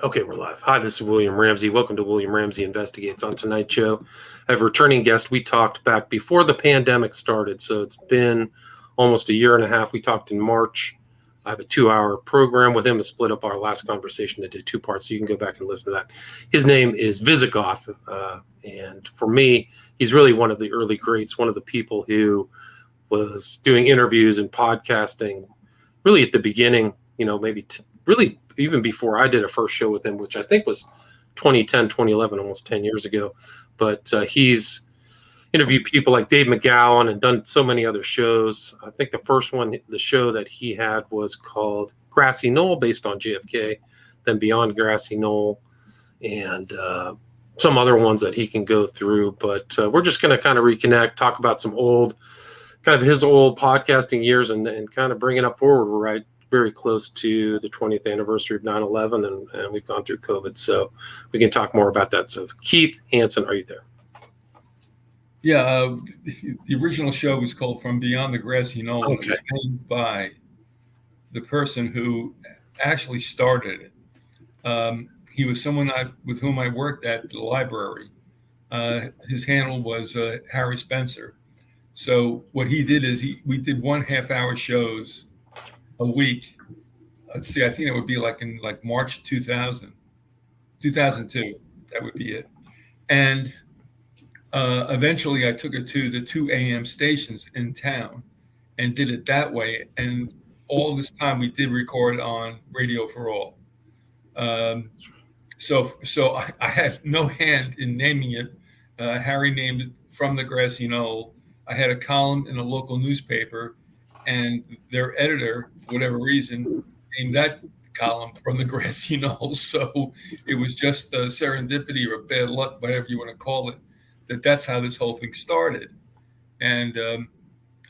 Okay, we're live. Hi, this is William Ramsey. Welcome to William Ramsey Investigates. On tonight's show, I have a returning guest. We talked back before the pandemic started, so it's been almost a year and a half. We talked in March. I have a 2-hour program with him to split up our last conversation into 2 parts, so you can go back and listen to that. His name is Vyzygoth, and for me, he's really one of the early greats, one of the people who was doing interviews and podcasting really at the beginning, maybe really even before I did a first show with him, which I think was 2010, 2011, almost 10 years ago. But he's interviewed people like Dave McGowan and done so many other shows. I think the first one, the show that he had was called Grassy Knoll, based on JFK, then Beyond the Grassy Knoll, and some other ones that he can go through. But we're just going to kind of reconnect, talk about some his old podcasting years and kind of bring it up forward. We're right very close to the 20th anniversary of 9/11, and we've gone through COVID, so we can talk more about that. So Keith Hansen, are you there? Yeah, the original show was called From Beyond the Grassy Knoll. Okay. It was named by the person who actually started it. He was someone with whom I worked at the library. His handle was Harry Spencer. So what he did is we did 1.5 hour shows a week. Let's see, I think it would be in March 2002. That would be it. And eventually I took it to the 2 a.m. stations in town and did it that way. And all this time we did record on Radio for All. So I had no hand in naming it. Harry named it From the Grassy Knoll. I had a column in a local newspaper, and their editor, for whatever reason, named that column From the Grassy Knoll. So it was just serendipity or bad luck, whatever you want to call it, that's how this whole thing started. And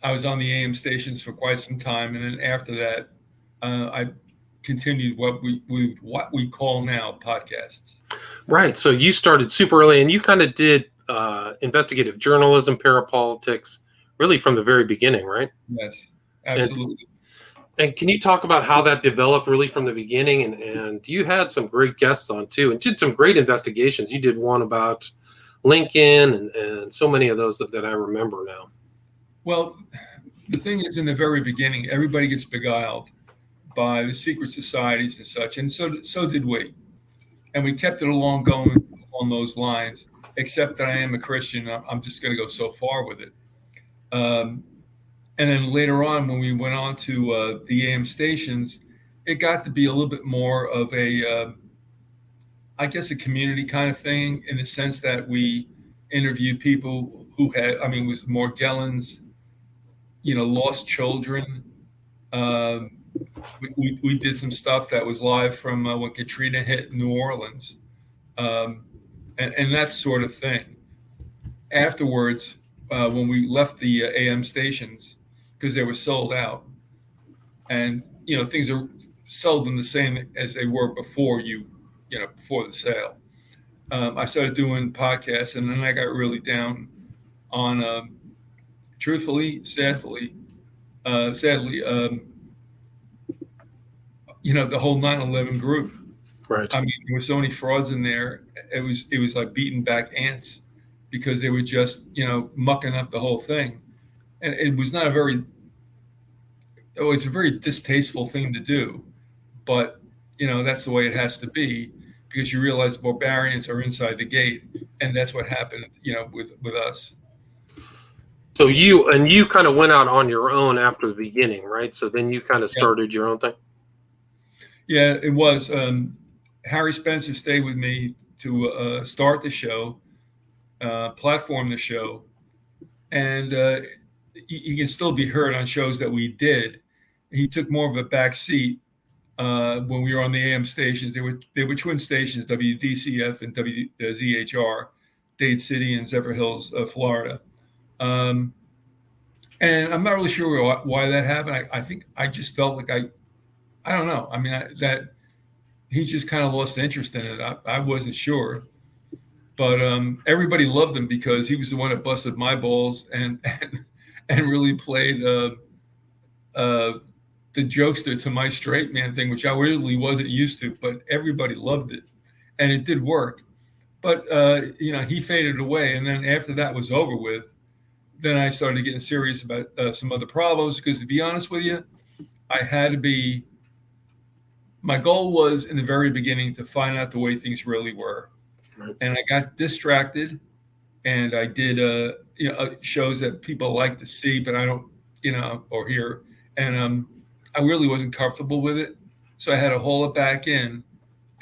I was on the AM stations for quite some time. And then after that, I continued what we call now podcasts. Right. So you started super early, and you kind of did investigative journalism, parapolitics, really from the very beginning, right? Yes, absolutely. And can you talk about how that developed really from the beginning? And you had some great guests on too, and did some great investigations. You did one about Lincoln and so many of those that I remember now. Well, the thing is, in the very beginning, everybody gets beguiled by the secret societies and such, and so did we. And we kept it along going on those lines, except that I am a Christian. I'm just going to go so far with it. And then later on, when we went on to the AM stations, it got to be a little bit more of a a community kind of thing, in the sense that we interviewed people who had, it was Morgellons, lost children. We did some stuff that was live from when Katrina hit New Orleans, and that sort of thing. Afterwards, when we left the AM stations, because they were sold out, and things are seldom the same as they were before before the sale. I started doing podcasts, and then I got really down on, sadly, the whole 9/11 group. Right. There were so many frauds in there. It was like beating back ants, because they were just mucking up the whole thing, and it was not it's a very distasteful thing to do, but that's the way it has to be, because you realize barbarians are inside the gate, and that's what happened with us. So you kind of went out on your own after the beginning, right? So then you kind of started your own thing. Yeah, it was. Harry Spencer stayed with me to start the show, platform the show, and he can still be heard on shows that we did. He took more of a back seat when we were on the AM stations. They were twin stations, WDCF and WZHR, Dade City and Zephyr Hills, Florida. And I'm not really sure why that happened. I think I just felt like I don't know. That he just kind of lost interest in it. I wasn't sure, but everybody loved him because he was the one that busted my balls and really played the jokester to my straight man thing, which I really wasn't used to, but everybody loved it, and it did work. But he faded away, and then after that was over with, then I started getting serious about some other problems. Because to be honest with you, I had to be. My goal was in the very beginning to find out the way things really were, Right. and I got distracted, and I did shows that people like to see, but I don't, or hear, and I really wasn't comfortable with it, so I had to haul it back in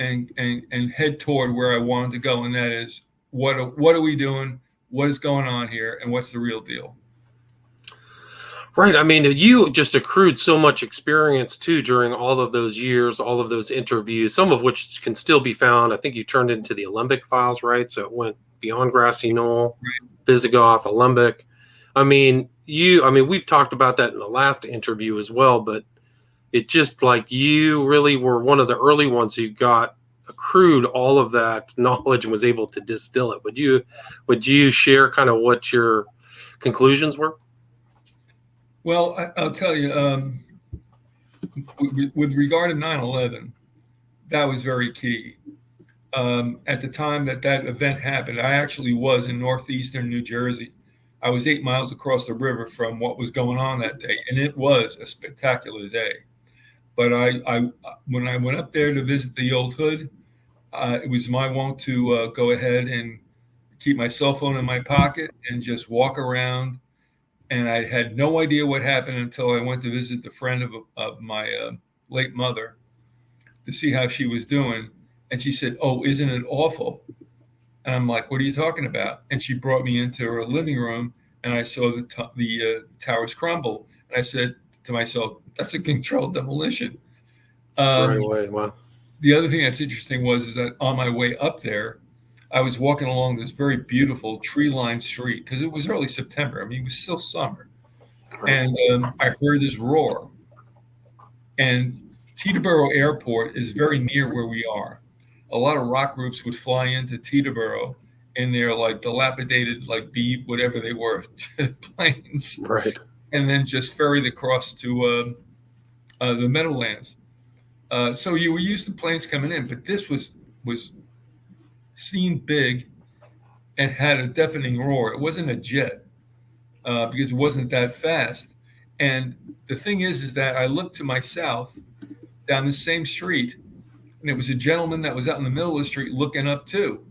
and head toward where I wanted to go, and that is what are we doing? What is going on here, and what's the real deal? Right. I mean, you just accrued so much experience too during all of those years, all of those interviews, some of which can still be found. I think you turned into the Alembic files, right? So it went Beyond Grassy Knoll, Vyzygoth, Alembic. We've talked about that in the last interview as well, but it just like you really were one of the early ones who got accrued all of that knowledge and was able to distill it. Would you share kind of what your conclusions were? Well, I'll tell you, with regard to 9/11, that was very key. At the time that event happened, I actually was in northeastern New Jersey. I was 8 miles across the river from what was going on that day, and it was a spectacular day. But when I went up there to visit the old hood, it was my wont to go ahead and keep my cell phone in my pocket and just walk around. And I had no idea what happened until I went to visit the friend of my late mother to see how she was doing. And she said, "Oh, isn't it awful?" And I'm like, "What are you talking about?" And she brought me into her living room, and I saw the towers crumble. And I said to myself, "That's a controlled demolition." Right away. Wow. The other thing that's interesting is that on my way up there, I was walking along this very beautiful tree-lined street because it was early September. I mean, it was still summer. And I heard this roar. And Teterboro Airport is very near where we are. A lot of rock groups would fly into Teterboro in their like dilapidated, like B, whatever they were, planes. Right. And then just ferried across to the Meadowlands. So you were used to planes coming in, but this was seen big and had a deafening roar. It wasn't a jet because it wasn't that fast. And the thing is that I looked to my south down the same street, and it was a gentleman that was out in the middle of the street looking up too.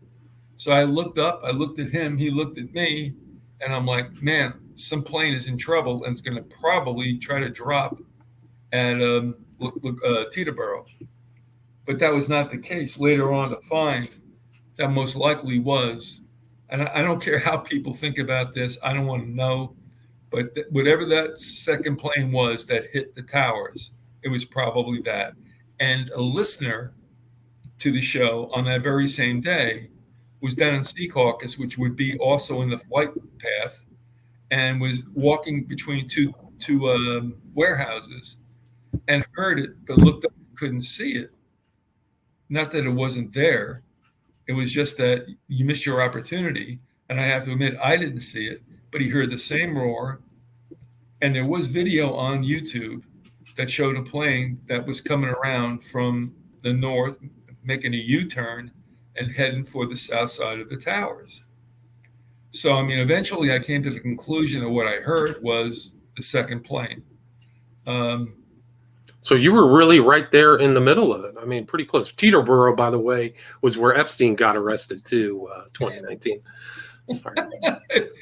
So I looked up, I looked at him, he looked at me, and I'm like, man, some plane is in trouble and it's going to probably try to drop at Teterboro. But that was not the case. Later on to find that most likely was, and I don't care how people think about this, I don't want to know, but whatever that second plane was that hit the towers, it was probably that. And a listener to the show on that very same day was down in Sea Caucus, which would be also in the flight path, and was walking between two warehouses and heard it, but looked up and couldn't see it. Not that it wasn't there. It was just that you missed your opportunity. And I have to admit, I didn't see it, but he heard the same roar. And there was video on YouTube that showed a plane that was coming around from the north, making a U-turn and heading for the south side of the towers. So, I mean, eventually I came to the conclusion that what I heard was the second plane. So you were really right there in the middle of it. I mean, pretty close. Teterboro, by the way, was where Epstein got arrested too, 2019. Sorry.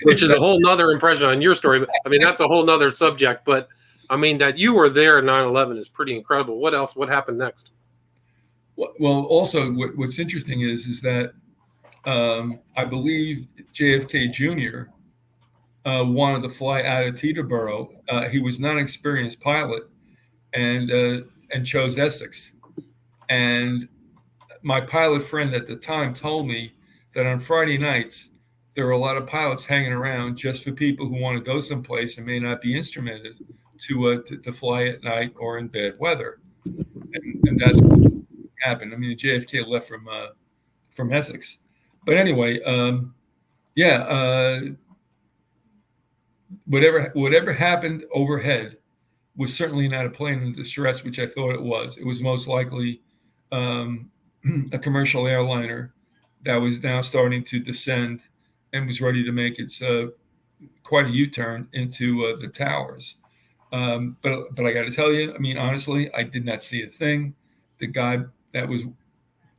Which is a whole nother impression on your story. But, I mean, that's a whole nother subject. But, I mean, that you were there at 9/11 is pretty incredible. What else? What happened next? Well, also, what's interesting is that I believe JFK Jr. Wanted to fly out of Teterboro. He was not an experienced pilot. And chose Essex. And my pilot friend at the time told me that on Friday nights, there were a lot of pilots hanging around just for people who want to go someplace and may not be instrumented to fly at night or in bad weather. And that's what happened. I mean, JFK left from Essex. But anyway, whatever happened overhead, was certainly not a plane in distress, which I thought it was. It was most likely a commercial airliner that was now starting to descend and was ready to make its quite a U-turn into the towers. But I got to tell you, I mean, honestly, I did not see a thing. The guy that was,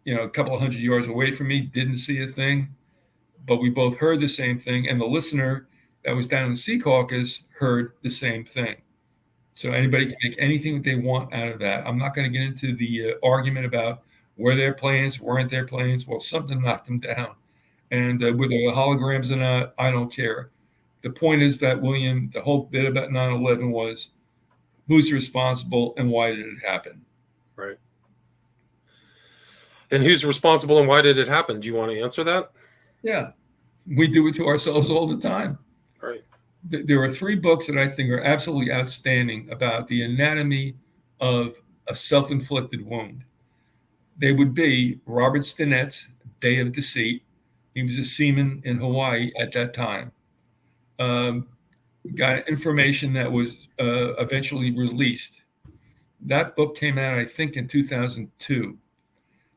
a couple of hundred yards away from me didn't see a thing. But we both heard the same thing, and the listener that was down in the Sea Caucus heard the same thing. So anybody can make anything that they want out of that. I'm not going to get into the argument about were there planes, weren't there planes. Well, something knocked them down. And whether the holograms or not, I don't care. The point is that, William, the whole bit about 9/11 was who's responsible and why did it happen? Right. And who's responsible and why did it happen? Do you want to answer that? Yeah, we do it to ourselves all the time. Right. There are 3 books that I think are absolutely outstanding about the anatomy of a self-inflicted wound. They would be Robert Stinnett's Day of Deceit. He was a seaman in Hawaii at that time. Got information that was eventually released. That book came out, I think, in 2002.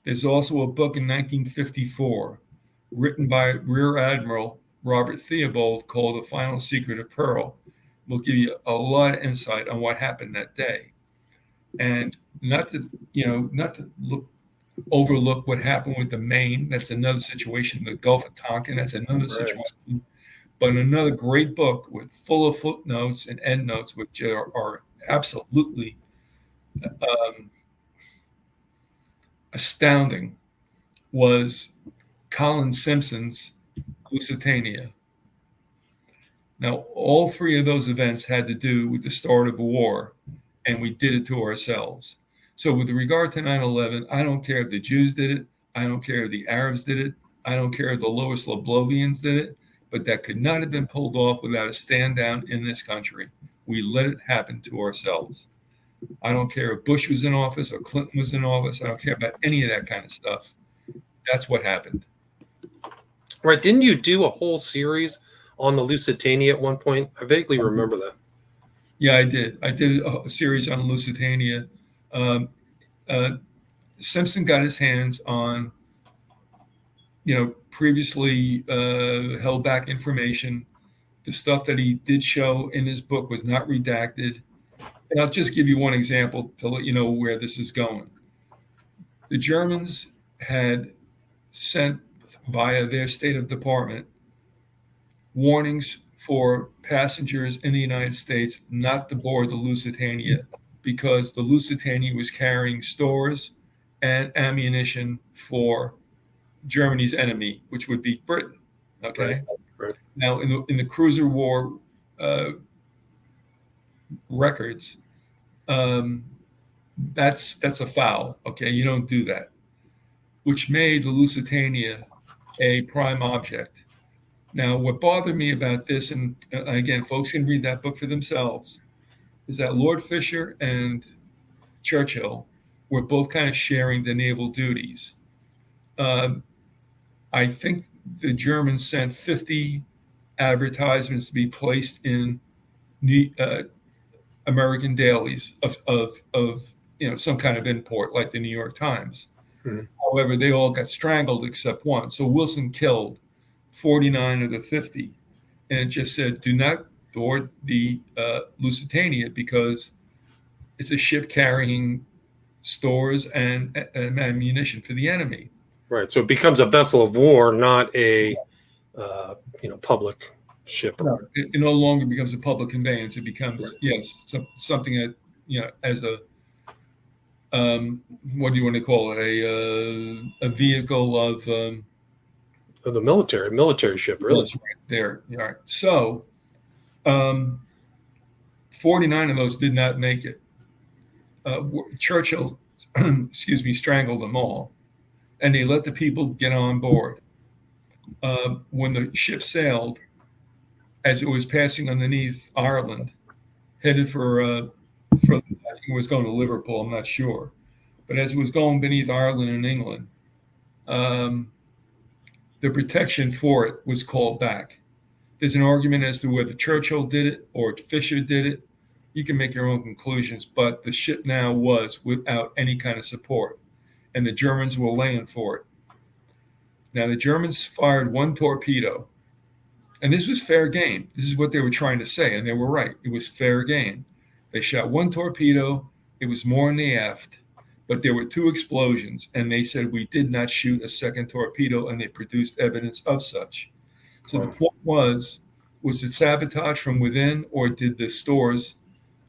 There's also a book in 1954 written by Rear Admiral Robert Theobald called The Final Secret of Pearl. Will give you a lot of insight on what happened that day. And not to overlook what happened with the Maine. That's another situation. The Gulf of Tonkin, that's another situation. But another great book with full of footnotes and endnotes, which are absolutely astounding, was Colin Simpson's Lusitania. Now, all 3 of those events had to do with the start of a war, and we did it to ourselves. So with regard to 9/11, I don't care if the Jews did it. I don't care if the Arabs did it. I don't care if the Lois Leblovians did it. But that could not have been pulled off without a stand down in this country. We let it happen to ourselves. I don't care if Bush was in office or Clinton was in office. I don't care about any of that kind of stuff. That's what happened. Right. Didn't you do a whole series on the Lusitania at one point? I vaguely remember that. Yeah, I did. I did a series on Lusitania. Simpson got his hands on, previously held back information. The stuff that he did show in his book was not redacted. And I'll just give you one example to let you know where this is going. The Germans had sent via their State of Department warnings for passengers in the United States not to board the Lusitania because the Lusitania was carrying stores and ammunition for Germany's enemy, which would be Britain. Okay. Right. Now, in the cruiser war records, that's a foul. Okay, you don't do that, which made the Lusitania a prime object. Now, what bothered me about this, and again, folks can read that book for themselves, is that Lord Fisher and Churchill were both kind of sharing the naval duties. I think the Germans sent 50 advertisements to be placed in American dailies of some kind of import, like the New York Times. Mm-hmm. However, they all got strangled except one. So Wilson killed 49 of the 50, and it just said, "Do not board the Lusitania because it's a ship carrying stores and ammunition for the enemy." Right. So it becomes a vessel of war, not a public ship. No, it no longer becomes a public conveyance. It becomes something that as a what do you want to call it? A vehicle of the military ship, really. That's right there. All right. So 49 of those did not make it. Churchill, strangled them all, and they let the people get on board. When the ship sailed, as it was passing underneath Ireland, headed for I think it was going to Liverpool, I'm not sure. But as it was going beneath Ireland and England, the protection for it was called back. There's an argument as to whether Churchill did it or Fisher did it, you can make your own conclusions. But the ship now was without any kind of support, and the Germans were laying for it. Now, the Germans fired one torpedo, and this was fair game. This is what they were trying to say, and they were right. It was fair game. They shot one torpedo. It was more in the aft, but there were two explosions, and they said we did not shoot a second torpedo, and they produced evidence of such. So the point was it sabotage from within, or did the stores,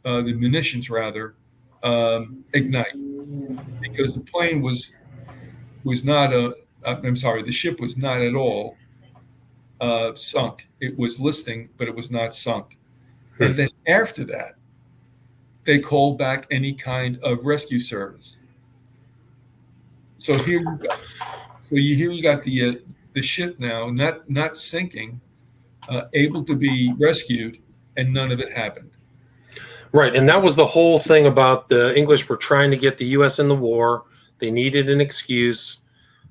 the munitions rather, ignite? Because the plane was not the ship was not at all sunk. It was listing, but it was not sunk. And then after that, they called back any kind of rescue service. So here you got the ship now not sinking, able to be rescued, and none of it happened. Right, and that was the whole thing about the English were trying to get the U.S. in the war. They needed an excuse.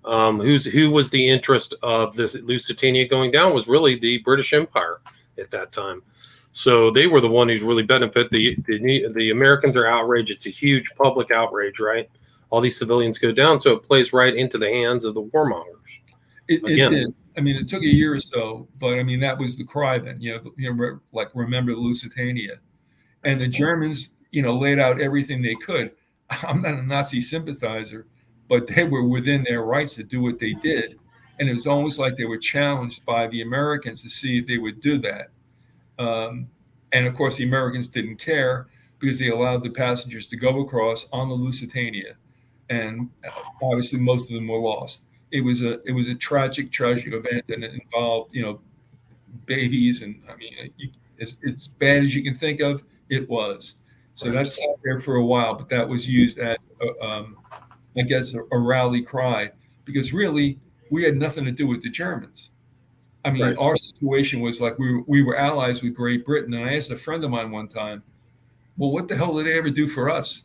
Who was the interest of this Lusitania going down was really the British Empire at that time. So they were the one who's really benefit. The Americans are outraged. It's a huge public outrage, right? All these civilians go down, so it plays right into the hands of the warmongers. It did. I mean, it took a year or so, but I mean that was the cry then. Like remember the Lusitania, and the Germans, laid out everything they could. I'm not a Nazi sympathizer, but they were within their rights to do what they did, and it was almost like they were challenged by the Americans to see if they would do that. And of course, the Americans didn't care because they allowed the passengers to go across on the Lusitania, and obviously most of them were lost. It was a tragic event, and it involved babies, and I mean it's bad as you can think of. It was. So that sat there for a while, but that was used as I guess a rally cry, because really we had nothing to do with the Germans. I mean, our situation was like we were allies with Great Britain, and I asked a friend of mine one time, well, what the hell did they ever do for us?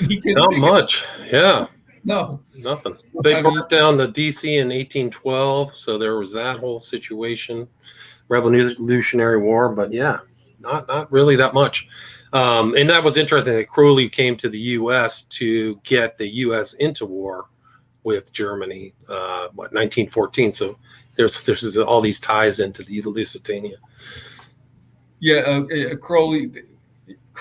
Not much. Yeah. No. Nothing. They brought down the DC in 1812, so there was that whole situation, Revolutionary War, but yeah, not really that much. And that was interesting that Crowley came to the U.S. to get the U.S. into war with Germany, 1914. So there's all these ties into the Lusitania. Yeah, Crowley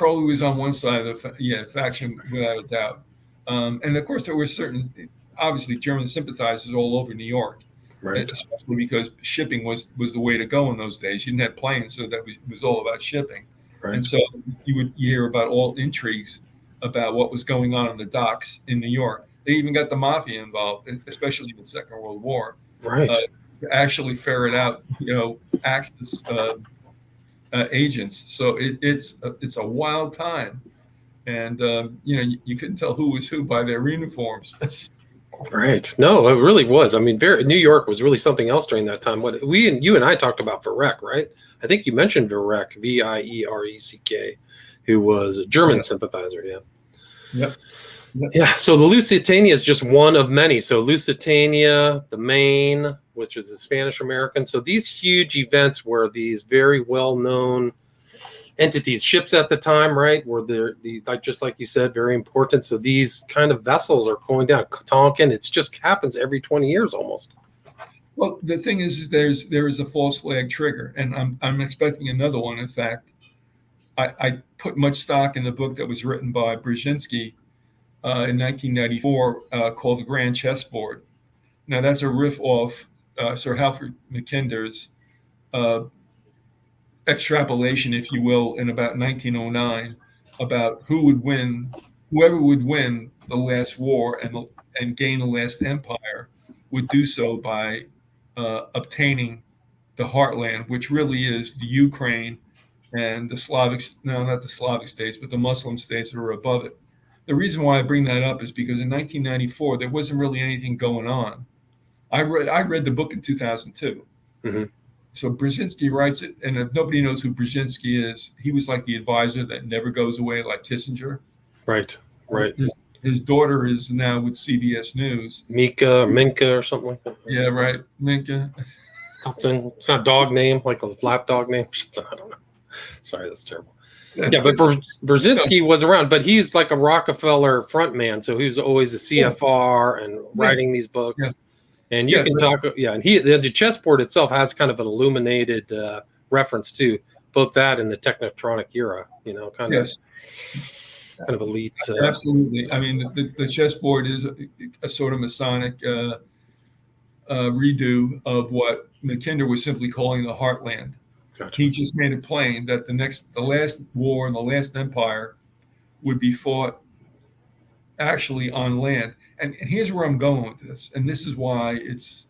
was on one side of the faction without a doubt, and of course there were certain, obviously, German sympathizers all over New York, right? Especially because shipping was the way to go in those days. You didn't have planes, so that was all about shipping, right. And so you hear about all intrigues about what was going on the docks in New York. They even got the mafia involved, especially in the Second World War, right? To actually ferret out, Axis agents. So it's a wild time, and you couldn't tell who was who by their uniforms. Right. No, it really was. I mean, New York was really something else during that time. What you and I talked about Viereck, right? I think you mentioned Viereck, Viereck, who was a German sympathizer. Yeah. Yep. Yeah. So the Lusitania is just one of many. So Lusitania, the Maine, which is the Spanish American. So these huge events were these very well-known entities, ships at the time, right? Were like just like you said, very important. So these kind of vessels are going down. Tonkin, it just happens every 20 years almost. Well, the thing is there is a false flag trigger, and I'm expecting another one. In fact, I put much stock in the book that was written by Brzezinski in 1994 called The Grand Chessboard. Now that's a riff off Sir Halford Mackinder's extrapolation, if you will, in about 1909 about whoever would win the last war and gain the last empire would do so by obtaining the heartland, which really is the Ukraine and not the Slavic states, but the Muslim states that are above it. The reason why I bring that up is because in 1994 there wasn't really anything going on. I read the book in 2002. Mm-hmm. So Brzezinski writes it, and if nobody knows who Brzezinski is, he was like the advisor that never goes away, like Kissinger. Right. His daughter is now with CBS News. Minka or something like that. Yeah, right. Minka. Something. It's not a dog name, like a lap dog name. I don't know. Sorry, that's terrible. Yeah, but Brzezinski was around, but he's like a Rockefeller front man, so he was always a CFR and writing these books. Yeah. And you can talk, and the chessboard itself has kind of an illuminated reference to both that and the Technotronic era, kind of elite. Absolutely. I mean, the chessboard is a sort of Masonic redo of what Mackinder was simply calling the heartland. Gotcha. He just made it plain that the last war and the last empire would be fought actually on land. And here's where I'm going with this. And this is why it's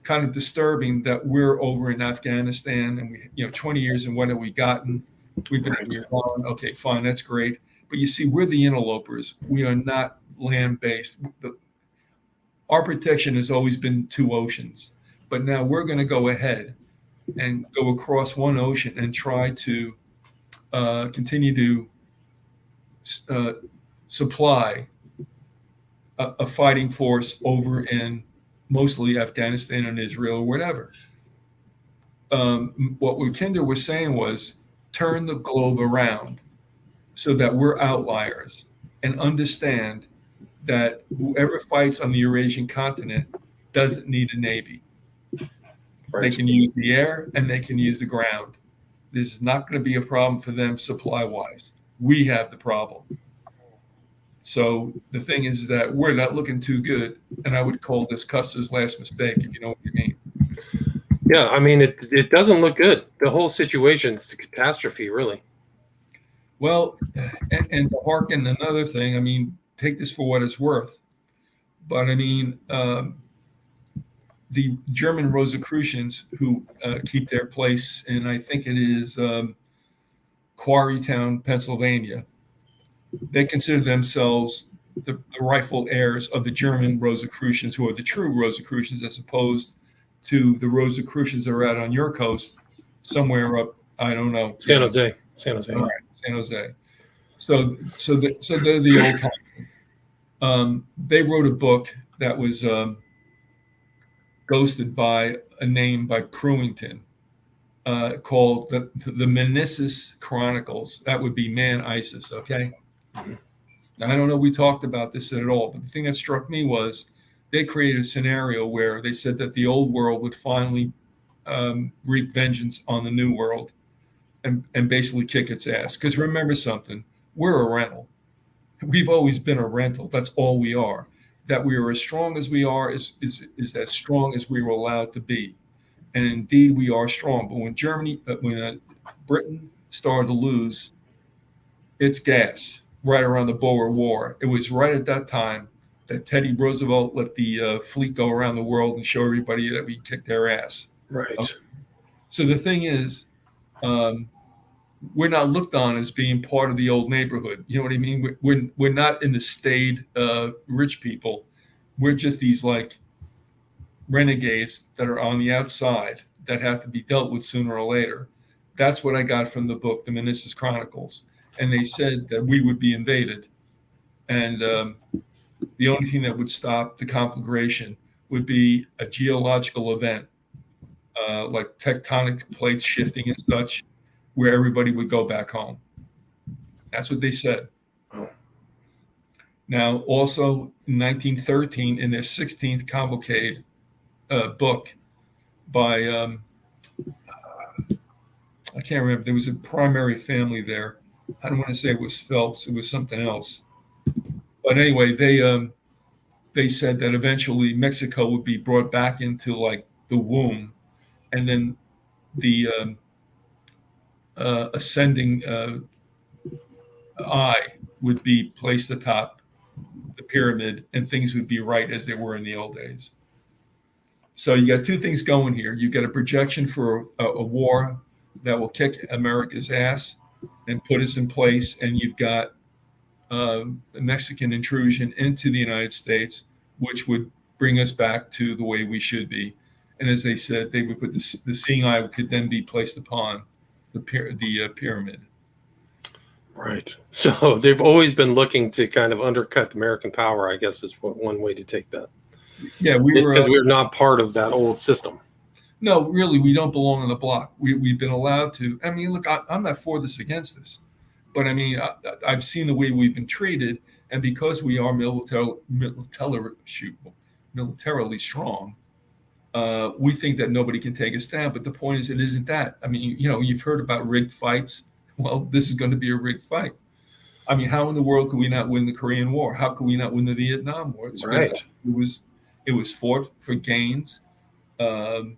kind of disturbing that we're over in Afghanistan and we, 20 years and what have we gotten? We've been in Iran. Okay, fine, that's great. But you see, we're the interlopers. We are not land-based. Our protection has always been two oceans. But now we're going to go ahead and go across one ocean and try to continue to supply a fighting force over in mostly Afghanistan and Israel or whatever. What Mackinder was saying was turn the globe around so that we're outliers and understand that whoever fights on the Eurasian continent doesn't need a navy. Right. They can use the air and they can use the ground. This is not going to be a problem for them supply-wise. We have the problem. So the thing is that we're not looking too good, and I would call this Custer's last mistake, if you know what I mean. Yeah, I mean, it doesn't look good. The whole situation is a catastrophe, really. Well, and to hearken another thing, I mean, take this for what it's worth, but I mean, the German Rosicrucians who keep their place in, I think it is Quarrytown, Pennsylvania, they consider themselves the rightful heirs of the German Rosicrucians, who are the true Rosicrucians, as opposed to the Rosicrucians that are out on your coast, somewhere up, I don't know. San Jose. All right, San Jose. So they're the old time. They wrote a book that was ghosted by a name by Prewington called the Meniscus Chronicles. That would be Man ISIS, okay? Now, I don't know if we talked about this at all, but the thing that struck me was they created a scenario where they said that the old world would finally reap vengeance on the new world and basically kick its ass. Because remember something, we're a rental. We've always been a rental. That's all we are. That we are as strong as we are is as strong as we were allowed to be. And indeed, we are strong. But when Britain started to lose its gas right around the Boer War, it was right at that time that Teddy Roosevelt let the fleet go around the world and show everybody that we kicked their ass. Right. Okay? So the thing is, we're not looked on as being part of the old neighborhood. You know what I mean? We're not in the staid rich people. We're just these like renegades that are on the outside that have to be dealt with sooner or later. That's what I got from the book, The Meniscus Chronicles. And they said that we would be invaded. And the only thing that would stop the conflagration would be a geological event, like tectonic plates shifting and such, where everybody would go back home. That's what they said. Oh. Now, also in 1913, in their 16th cavalcade book by, I can't remember, there was a primary family there. I don't want to say it was Phelps, it was something else. But anyway, they said that eventually Mexico would be brought back into like the womb, and then the ascending eye would be placed atop the pyramid, and things would be right as they were in the old days. So you got two things going here. You got a projection for a war that will kick America's ass and put us in place, and you've got a Mexican intrusion into the United States, which would bring us back to the way we should be. And as they said, they would put the seeing eye could then be placed upon the pyramid. Right. So they've always been looking to kind of undercut American power, I guess is one way to take that. Yeah, because we're not part of that old system. No, really, we don't belong on the block. We've been allowed to. I mean, look, I'm not for this against this, but I mean, I've seen the way we've been treated, and because we are militarily strong, we think that nobody can take us down. But the point is, it isn't that. I mean, you've heard about rigged fights. Well, this is going to be a rigged fight. I mean, how in the world could we not win the Korean War? How could we not win the Vietnam War? It's Right. it was fought for gains, um,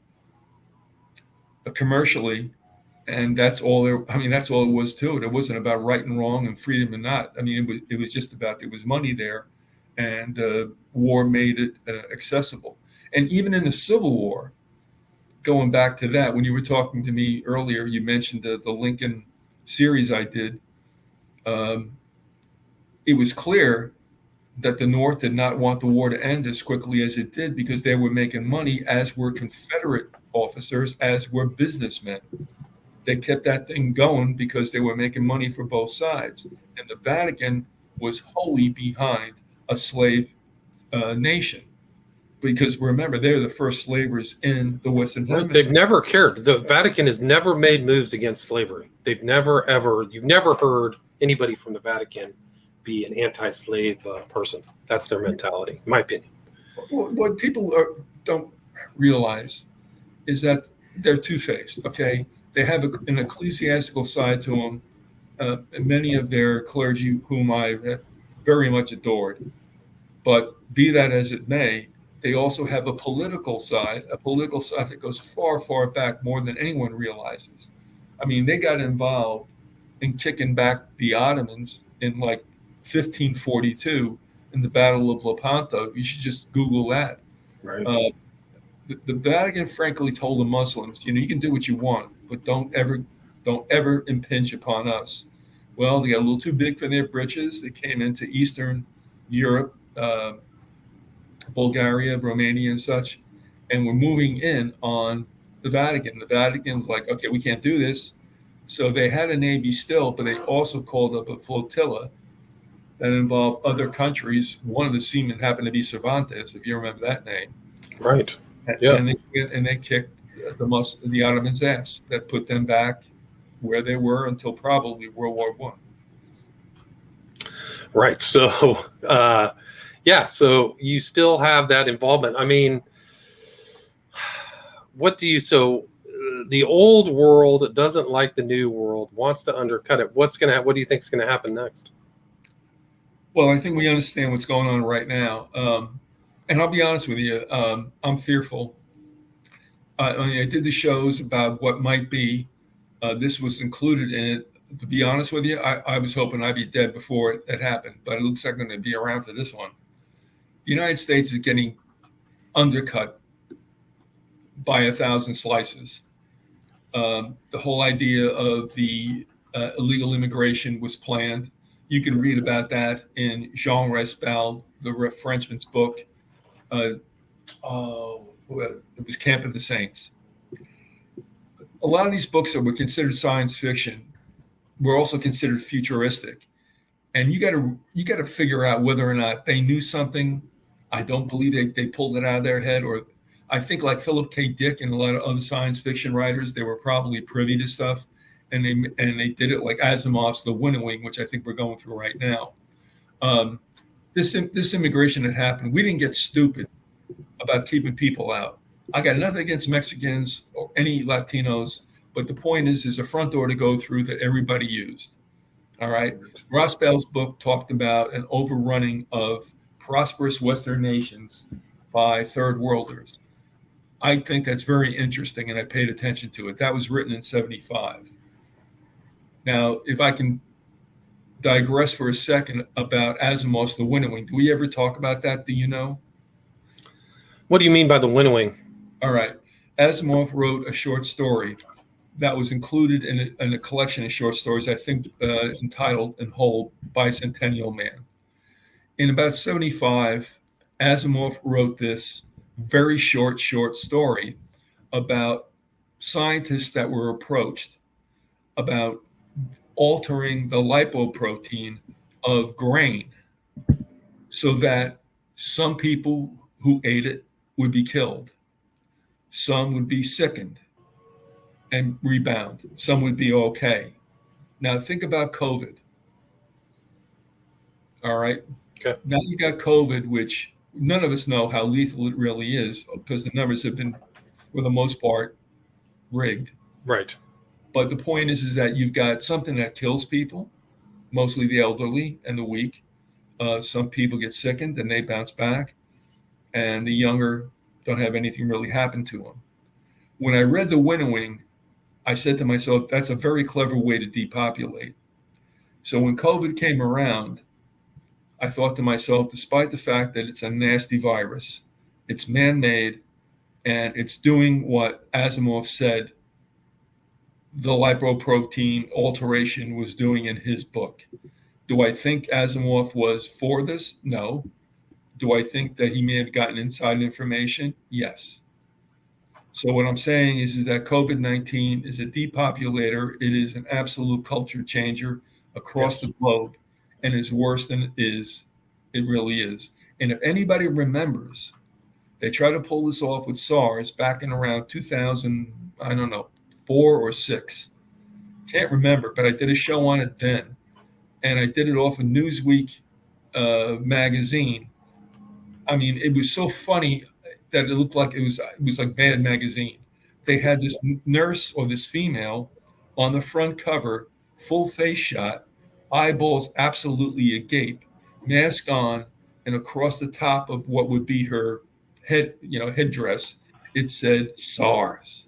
commercially, and that's all there. I mean, that's all it was to it. It wasn't about right and wrong and freedom and not. I mean, it was just about there was money there, and war made it accessible. And even in the Civil War, going back to that, when you were talking to me earlier, you mentioned the Lincoln series I did. It was clear that the North did not want the war to end as quickly as it did because they were making money, as were Confederate officers, as were businessmen. They kept that thing going because they were making money for both sides. And the Vatican was wholly behind a slave nation. Because remember, they're the first slavers in the Western Hemisphere. They've never cared. The Vatican has never made moves against slavery. They've never, ever, you've never heard anybody from the Vatican be an anti-slave person. That's their mentality, in my opinion. What people don't realize is that they're two-faced, okay? They have an ecclesiastical side to them. And many of their clergy, whom I very much adored. But be that as it may, they also have a political side that goes far, far back, more than anyone realizes. I mean, they got involved in kicking back the Ottomans in like 1542 in the Battle of Lepanto. You should just Google that. Right. The Vatican, frankly, told the Muslims, you can do what you want, but don't ever impinge upon us. Well, they got a little too big for their britches. They came into Eastern Europe, Bulgaria, Romania, and such, and we're moving in on the Vatican. The Vatican's like, okay, we can't do this. So they had a navy still, but they also called up a flotilla that involved other countries. One of the seamen happened to be Cervantes, if you remember that name. Right. Yeah. And they kicked the Ottomans' ass. That put them back where they were until probably World War I. Right. So, so you still have that involvement. I mean, the old world doesn't like the new world, wants to undercut it. What do you think is going to happen next? Well, I think we understand what's going on right now. And I'll be honest with you, I'm fearful. I did the shows about what might be. This was included in it. To be honest with you, I was hoping I'd be dead before it happened, but it looks like I'm going to be around for this one. The United States is getting undercut by 1,000 slices. The whole idea of the illegal immigration was planned. You can read about that in Jean Raspail, the Frenchman's book. It was Camp of the Saints. A lot of these books that were considered science fiction were also considered futuristic. And you got to figure out whether or not they knew something. I don't believe they pulled it out of their head, or I think like Philip K. Dick and a lot of other science fiction writers, they were probably privy to stuff, and they did it like Asimov's The Winnowing, which I think we're going through right now. This immigration that happened, we didn't get stupid about keeping people out. I got nothing against Mexicans or any Latinos, but the point is there's a front door to go through that everybody used. All right. Raspail's book talked about an overrunning of prosperous Western nations by third worlders. I think that's very interesting, and I paid attention to it. That was written in 1975. Now, if I can digress for a second about Asimov's The Winnowing, do we ever talk about that? Do you know? What do you mean by The Winnowing? All right. Asimov wrote a short story that was included in a collection of short stories, I think entitled in whole Bicentennial Man. In about 1975, Asimov wrote this very short story about scientists that were approached about altering the lipoprotein of grain so that some people who ate it would be killed. Some would be sickened and rebound. Some would be okay. Now think about COVID. All right. Okay. Now you got COVID, which none of us know how lethal it really is because the numbers have been, for the most part, rigged. Right. But the point is that you've got something that kills people, mostly the elderly and the weak. Some people get sickened and they bounce back, and the younger don't have anything really happen to them. When I read The Winnowing, I said to myself, that's a very clever way to depopulate. So when COVID came around, I thought to myself, despite the fact that it's a nasty virus, it's man-made, and it's doing what Asimov said the lipoprotein alteration was doing in his book. Do I think Asimov was for this? No. Do I think that he may have gotten inside information? Yes. So what I'm saying is that COVID-19 is a depopulator. It is an absolute culture changer across the globe, and is worse than it really is. And if anybody remembers, they tried to pull this off with SARS back in around 2000, I don't know, 4 or 6. Can't remember, but I did a show on it then. And I did it off a Newsweek magazine. I mean, it was so funny that it looked like it was like Mad Magazine. They had this nurse or this female on the front cover, full face shot, eyeballs absolutely agape, mask on, and across the top of what would be her headdress, it said SARS.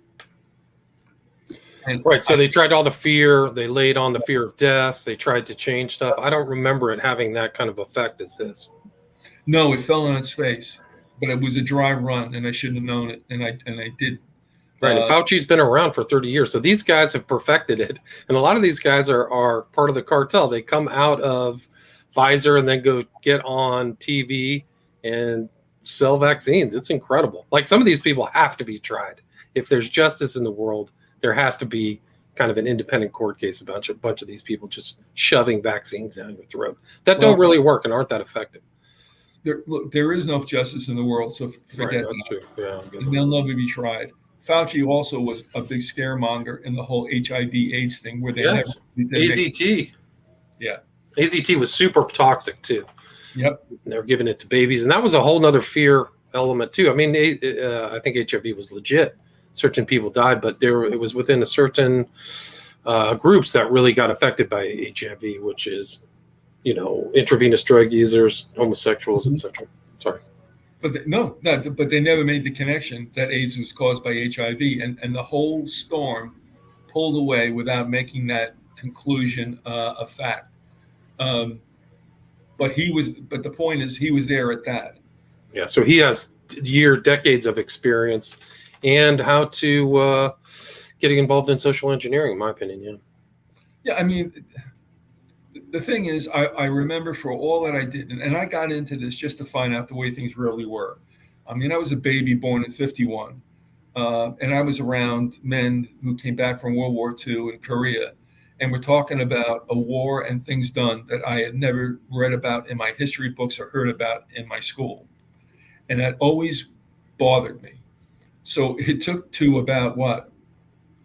And right. So they tried all the fear. They laid on the fear of death. They tried to change stuff. I don't remember it having that kind of effect as this. No, it fell on its face, but it was a dry run, and I shouldn't have known it, and I did. Right. And Fauci's been around for 30 years. So these guys have perfected it. And a lot of these guys are part of the cartel. They come out of Pfizer and then go get on TV and sell vaccines. It's incredible. Like, some of these people have to be tried. If there's justice in the world, there has to be kind of an independent court case about a bunch of these people just shoving vaccines down your throat that don't really work and aren't that effective. There is no justice in the world, so forget that's that. True. Yeah, and they'll never be tried. Fauci also was a big scaremonger in the whole HIV/AIDS thing, where they AZT. Yeah, AZT was super toxic too. Yep, they were giving it to babies, and that was a whole nother fear element too. I mean, I think HIV was legit. Certain people died, but it was within a certain groups that really got affected by HIV, which is, intravenous drug users, homosexuals, etc. Sorry. But but they never made the connection that AIDS was caused by HIV, and the whole storm pulled away without making that conclusion a fact. But the point is, he was there at that. Yeah, so he has decades of experience and how to getting involved in social engineering, in my opinion. Yeah. Yeah, I mean, the thing is, I remember for all that I did, and I got into this just to find out the way things really were. I mean, I was a baby born in 1951, and I was around men who came back from World War II in Korea, and we're talking about a war and things done that I had never read about in my history books or heard about in my school. And that always bothered me. So it took to about,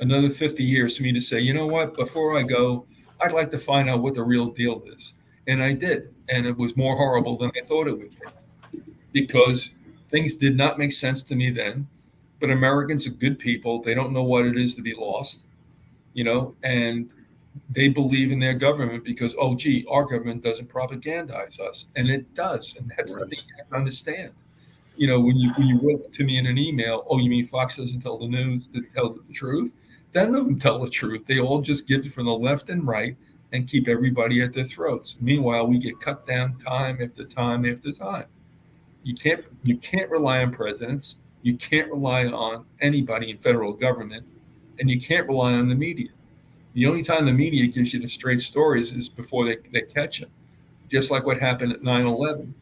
another 50 years for me to say, you know what, before I go, I'd like to find out what the real deal is. And I did. And it was more horrible than I thought it would be, because things did not make sense to me then. But Americans are good people. They don't know what it is to be lost, and they believe in their government because, our government doesn't propagandize us. And it does. And that's the thing you have to understand. When you wrote to me in an email, you mean Fox doesn't tell the truth? None of them tell the truth. They all just give it from the left and right and keep everybody at their throats. Meanwhile, we get cut down time after time after time. You can't rely on presidents. You can't rely on anybody in federal government, and you can't rely on the media. The only time the media gives you the straight stories is before they catch them. Just like what happened at 9/11.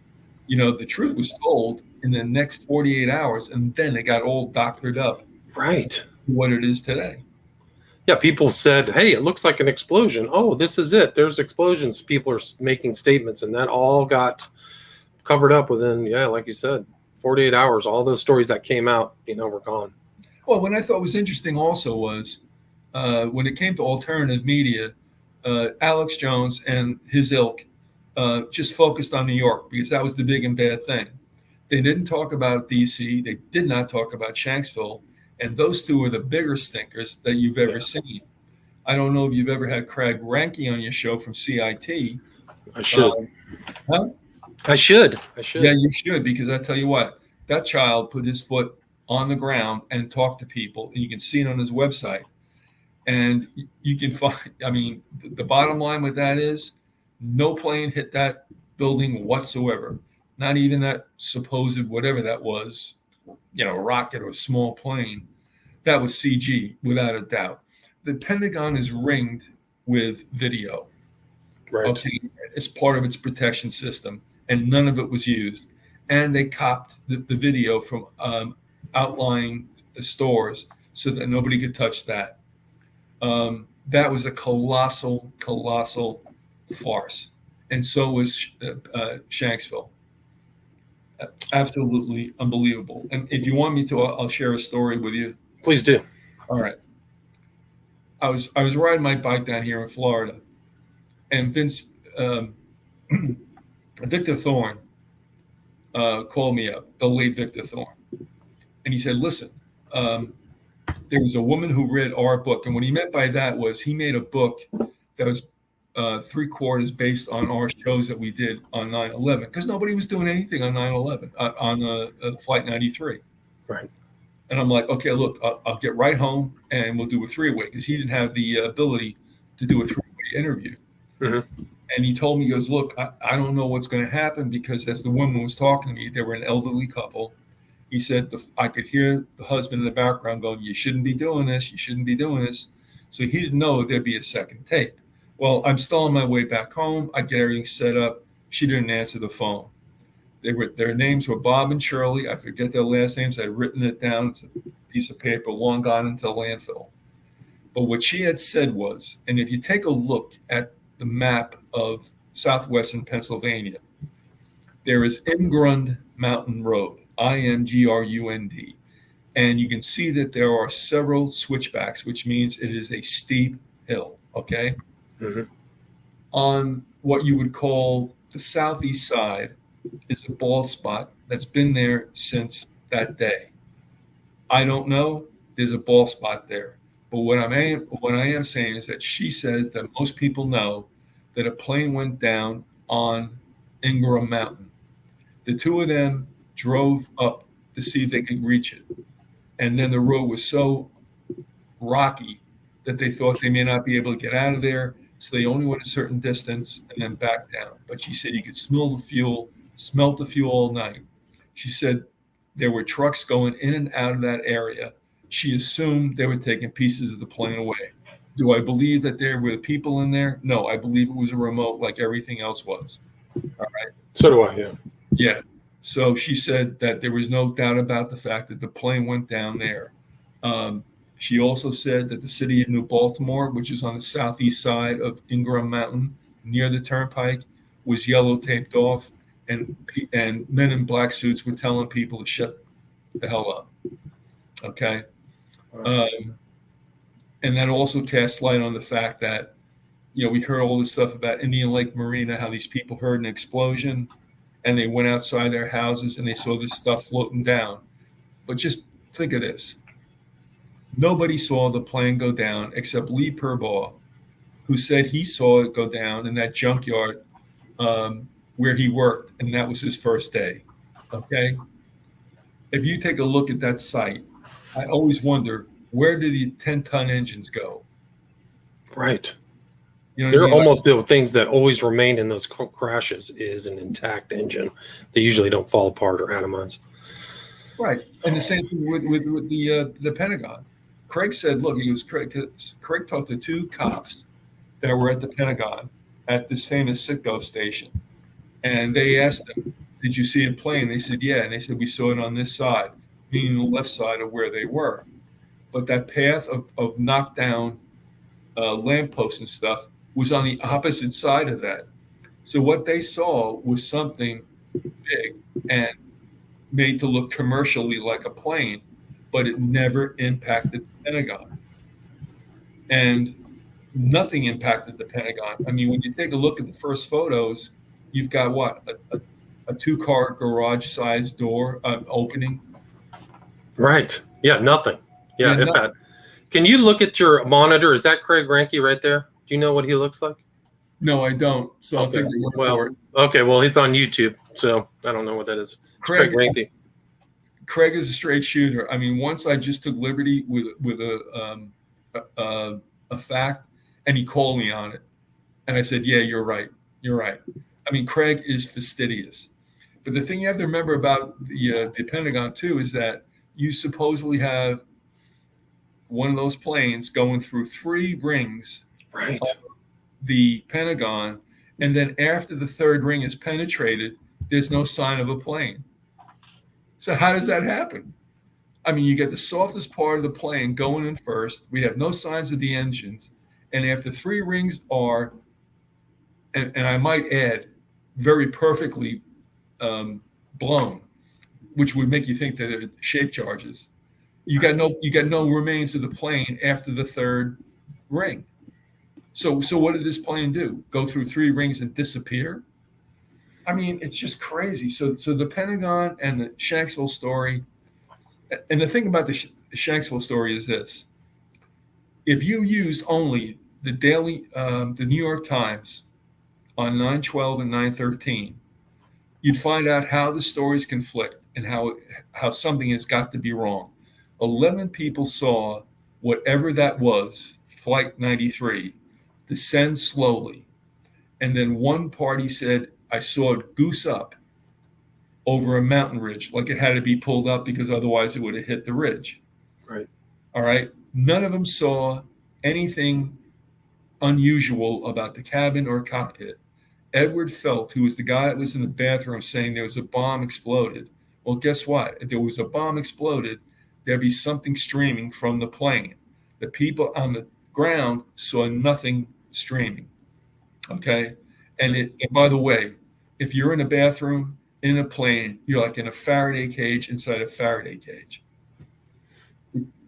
The truth was told in the next 48 hours, and then it got all doctored up. Right. To what it is today. Yeah, people said, hey, it looks like an explosion. Oh, this is it. There's explosions. People are making statements, and that all got covered up within, like you said, 48 hours. All those stories that came out, were gone. Well, what I thought was interesting also was when it came to alternative media, Alex Jones and his ilk just focused on New York because that was the big and bad thing. They didn't talk about DC. They did not talk about Shanksville. And those two are the bigger stinkers that you've ever seen. I don't know if you've ever had Craig Ranke on your show from CIT. I should. Huh? I should. Yeah, you should, because I tell you what, that child put his foot on the ground and talked to people, and you can see it on his website. And you can find, I mean, the bottom line with that is no plane hit that building whatsoever. Not even that supposed whatever that was, rocket or small plane. That was CG, without a doubt. The Pentagon is ringed with video. Right. Okay, it's part of its protection system, and none of it was used. And they copped the video from outlying stores so that nobody could touch that. That was a colossal farce. And so was Shanksville. Absolutely unbelievable. And if you want me to, I'll share a story with you. Please do. All right. I was riding my bike down here in Florida, and Victor Thorne called me up, the late Victor Thorne, and he said, "Listen, there was a woman who read our book, and what he meant by that was he made a book that was 3/4 based on our shows that we did on 9/11, because nobody was doing anything on 9/11 on Flight 93." Right. And I'm like, okay, look, I'll get right home and we'll do a 3-way, because he didn't have the ability to do a 3-way interview. Mm-hmm. And he told me, he goes, look, I don't know what's going to happen, because as the woman was talking to me, they were an elderly couple. He said, I could hear the husband in the background going, you shouldn't be doing this. You shouldn't be doing this. So he didn't know there'd be a second tape. Well, I'm still on my way back home. I get everything set up. She didn't answer the phone. Their names were Bob and Shirley. I forget their last names. I'd written it down. It's a piece of paper, long gone into landfill. But what she had said was, and if you take a look at the map of southwestern Pennsylvania, there is Imgrund Mountain Road, Imgrund. And you can see that there are several switchbacks, which means it is a steep hill, okay? Mm-hmm. On what you would call the southeast side is a bald spot that's been there since that day. I don't know. There's a bald spot there. But what I am saying is that she said that most people know that a plane went down on Ingram Mountain. The two of them drove up to see if they could reach it. And then the road was so rocky that they thought they may not be able to get out of there. So they only went a certain distance and then back down. But she said you could smell the fuel all night. She said there were trucks going in and out of that area. She assumed they were taking pieces of the plane away. Do I believe that there were people in there? No, I believe it was a remote like everything else was. All right. So do I, yeah. Yeah. So she said that there was no doubt about the fact that the plane went down there. She also said that the city of New Baltimore, which is on the southeast side of Ingram Mountain, near the turnpike, was yellow taped off, and men in black suits were telling people to shut the hell up. Okay. And that also casts light on the fact that, we heard all this stuff about Indian Lake Marina, how these people heard an explosion and they went outside their houses and they saw this stuff floating down. But just think of this. Nobody saw the plane go down except Lee Purbaugh, who said he saw it go down in that junkyard where he worked, and that was his first day. Okay? If you take a look at that site, I always wonder, where do the 10-ton engines go? Right. You know They're what I mean? almost the things that always remain in those crashes is an intact engine. They usually don't fall apart or atomize. Right. And the same thing with the Pentagon. Craig said, look, Craig talked to two cops that were at the Pentagon at this famous Citgo station. And they asked them, did you see a plane? They said, yeah. And they said, we saw it on this side, meaning the left side of where they were. But that path of knockdown lampposts and stuff was on the opposite side of that. So what they saw was something big and made to look commercially like a plane. but it never impacted the Pentagon. And nothing impacted the Pentagon. I mean, when you take a look at the first photos, you've got what? A two-car garage-sized door opening. Right. Yeah, nothing. Yeah, Yeah, if that. Can you look at your monitor? Is that Craig Ranke right there? Do you know what he looks like? no, I don't. So I'll Okay. take your word Well, for it. okay. Well, he's on YouTube, so I don't know what that is. It's Craig Ranke. Craig is a straight shooter. I mean, once I just took liberty with a fact, and he called me on it, and I said, "Yeah, you're right. You're right." I mean, Craig is fastidious. But the thing you have to remember about the Pentagon too is that you supposedly have one of those planes going through 3 rings Right. of the Pentagon, and then after the 3rd ring is penetrated, there's no sign of a plane. So how does that happen? I mean, you get the softest part of the plane going in first. We have no signs of the engines, and after 3 rings are, and I might add, very perfectly blown, which would make you think that they're shape charges. You got no remains of the plane after the 3rd ring. So what did this plane do? Go through 3 rings and disappear? I mean, it's just crazy. So the Pentagon and the Shanksville story, and the thing about the Shanksville story is this: if you used only the New York Times on 9/12 and 9/13, you'd find out how the stories conflict and how something has got to be wrong. 11 people saw whatever that was, Flight 93, descend slowly. And then one party said, I saw it goose up over a mountain ridge, like it had to be pulled up because otherwise it would have hit the ridge. Right. All right. None of them saw anything unusual about the cabin or cockpit. Edward Felt, who was the guy that was in the bathroom saying there was a bomb exploded. Well, guess what? If there was a bomb exploded, there'd be something streaming from the plane. The people on the ground saw nothing streaming. Okay. And by the way, if you're in a bathroom in a plane, you're like in a Faraday cage inside a Faraday cage.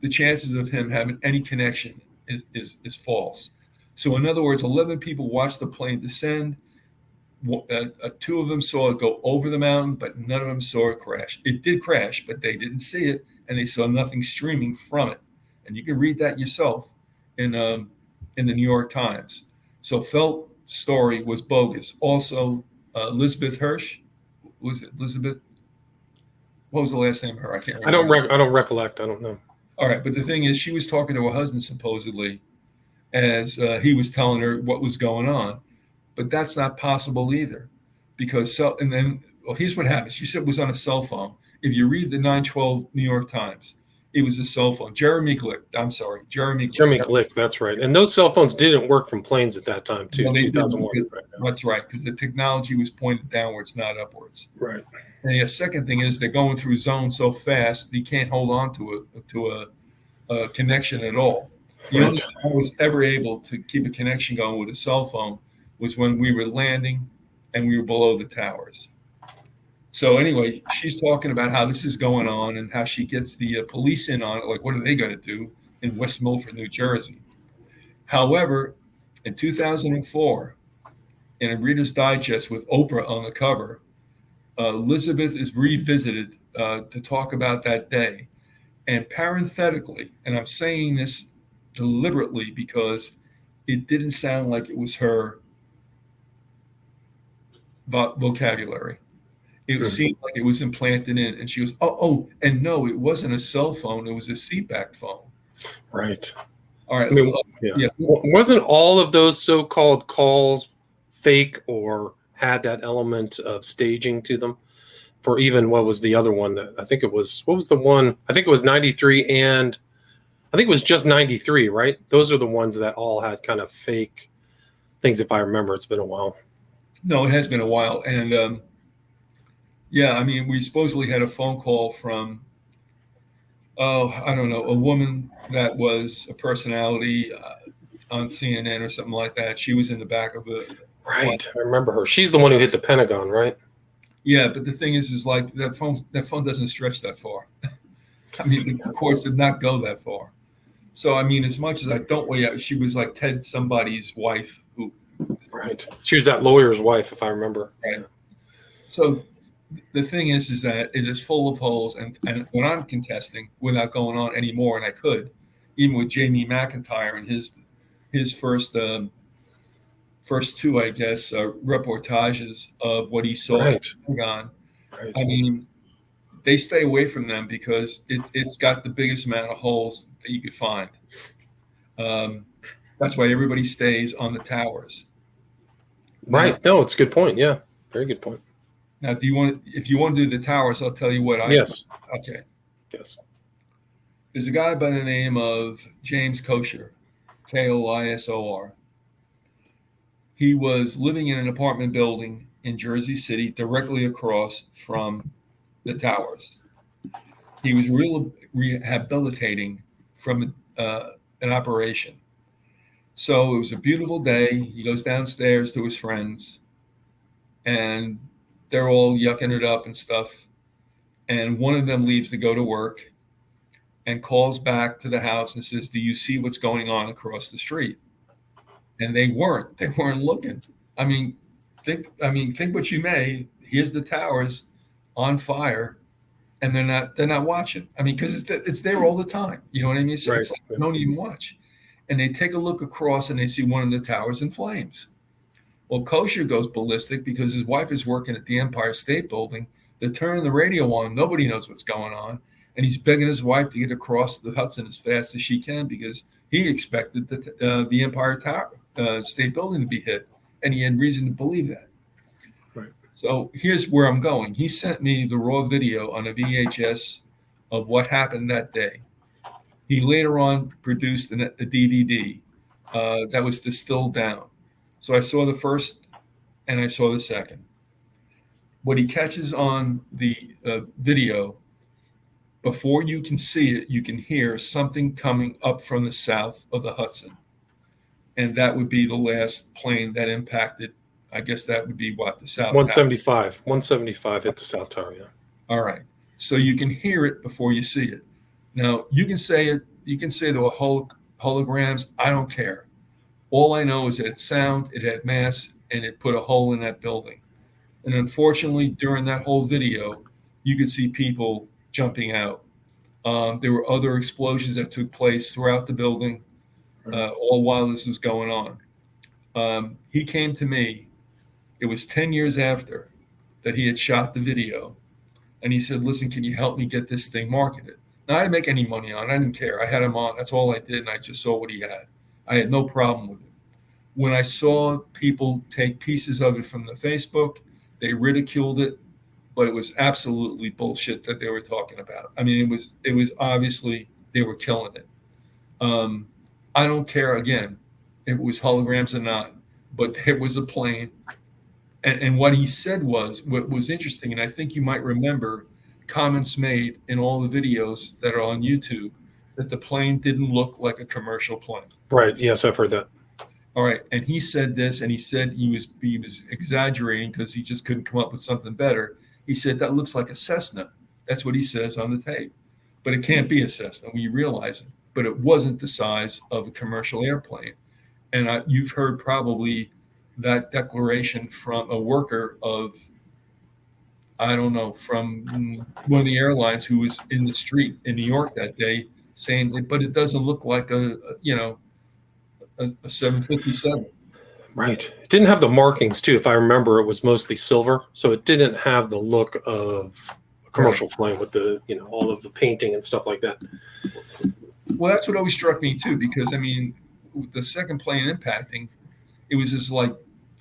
The chances of him having any connection is false. So in other words, 11 people watched the plane descend. 2 of them saw it go over the mountain, but none of them saw it crash. It did crash, but they didn't see it, and they saw nothing streaming from it. And you can read that yourself in the New York Times. So Felt's story was bogus. Also, Elizabeth Hirsch, was it Elizabeth? What was the last name of her? I can't remember. I don't recollect. I don't know. All right, but the thing is, she was talking to her husband supposedly, as he was telling her what was going on. But that's not possible either, because here's what happens. She said it was on a cell phone. If you read the 9/12 New York Times, it was a cell phone. Jeremy Glick. Jeremy Glick. That's right. And those cell phones didn't work from planes at that time too. 2001. Right now. That's right, because the technology was pointed downwards, not upwards. Right. And the second thing is they're going through zones so fast you can't hold on to a connection at all. The only time I was ever able to keep a connection going with a cell phone was when we were landing and we were below the towers. So anyway, she's talking about how this is going on and how she gets the police in on it. Like, what are they going to do in West Milford, New Jersey? However, in 2004, in a Reader's Digest with Oprah on the cover, Elizabeth is revisited to talk about that day. And parenthetically, and I'm saying this deliberately because it didn't sound like it was her vocabulary. It seemed like it was implanted in, and she goes, and no, it wasn't a cell phone. It was a seatback phone. Right. All right. I mean, yeah. Wasn't all of those so-called calls fake or had that element of staging to them? For even what was the other one? I think it was, what was the one? I think it was 93 and I think it was just 93, right? Those are the ones that all had kind of fake things, if I remember. It's been a while. No, it has been a while. And I mean, we supposedly had a phone call from, I don't know, a woman that was a personality on CNN or something like that. She was in the back of it. Right. I remember her. She's the one who hit the Pentagon, right? Yeah, but the thing is like that phone doesn't stretch that far. I mean, the courts did not go that far. So, I mean, as much as I don't weigh out, she was like Ted somebody's wife who. Right. She was that lawyer's wife, if I remember. Right. So the thing is that it is full of holes. And when I'm contesting without going on anymore, and I could, even with Jamie McIntyre and his first two, I guess, reportages of what he saw Right. at the Pentagon. Right. I mean, they stay away from them because it's got the biggest amount of holes that you could find. That's why everybody stays on the towers. Right. No, it's a good point. Yeah. Very good point. Now, if you want to do the towers, I'll tell you what I. Yes. Okay. Yes. There's a guy by the name of James Kosher, Koisor. He was living in an apartment building in Jersey City, directly across from the towers. He was rehabilitating from an operation. So it was a beautiful day. He goes downstairs to his friends, and they're all yucking it up and stuff. And one of them leaves to go to work and calls back to the house and says, "Do you see what's going on across the street?" And they weren't looking. I mean, think what you may. Here's the towers on fire, and they're not watching. I mean, because it's there all the time. You know what I mean? So It's like, don't even watch. And they take a look across and they see one of the towers in flames. Well, Kosher goes ballistic because his wife is working at the Empire State Building. They're turning the radio on. Nobody knows what's going on. And he's begging his wife to get across the Hudson as fast as she can because he expected the Empire State Building to be hit. And he had reason to believe that. Right. So here's where I'm going. He sent me the raw video on a VHS of what happened that day. He later on produced a DVD that was distilled down. So I saw the first and I saw the second. What he catches on the video, before you can see it, you can hear something coming up from the south of the Hudson. And that would be the last plane that impacted. I guess that would be what, the South 175. 175 hit the South Tower, yeah. All right. So you can hear it before you see it. Now, you can say it. You can say there were holograms. I don't care. All I know is that it sound, it had mass, and it put a hole in that building. And unfortunately, during that whole video, you could see people jumping out. There were other explosions that took place throughout the building, all while this was going on. He came to me. It was 10 years after that he had shot the video. And he said, "Listen, can you help me get this thing marketed?" Now, I didn't make any money on it. I didn't care. I had him on. That's all I did. And I just saw what he had. I had no problem with it. When I saw people take pieces of it from the Facebook, they ridiculed it, but it was absolutely bullshit that they were talking about. I mean, it was obviously they were killing it. I don't care, again, if it was holograms or not, but there was a plane. And what he said what was interesting, and I think you might remember comments made in all the videos that are on YouTube, that the plane didn't look like a commercial plane. Right. Yes, I've heard that. All right. And he said this, and he said he was exaggerating because he just couldn't come up with something better. He said, "That looks like a Cessna." That's what he says on the tape. But it can't be a Cessna when you realize it. But it wasn't the size of a commercial airplane. And you've heard probably that declaration from a worker of, I don't know, from one of the airlines who was in the street in New York that day saying, "But it doesn't look like a 757. Right. It didn't have the markings, too. If I remember, it was mostly silver. So it didn't have the look of a commercial plane with the, all of the painting and stuff like that. Well, that's what always struck me, too, because, I mean, the second plane impacting, it was just like,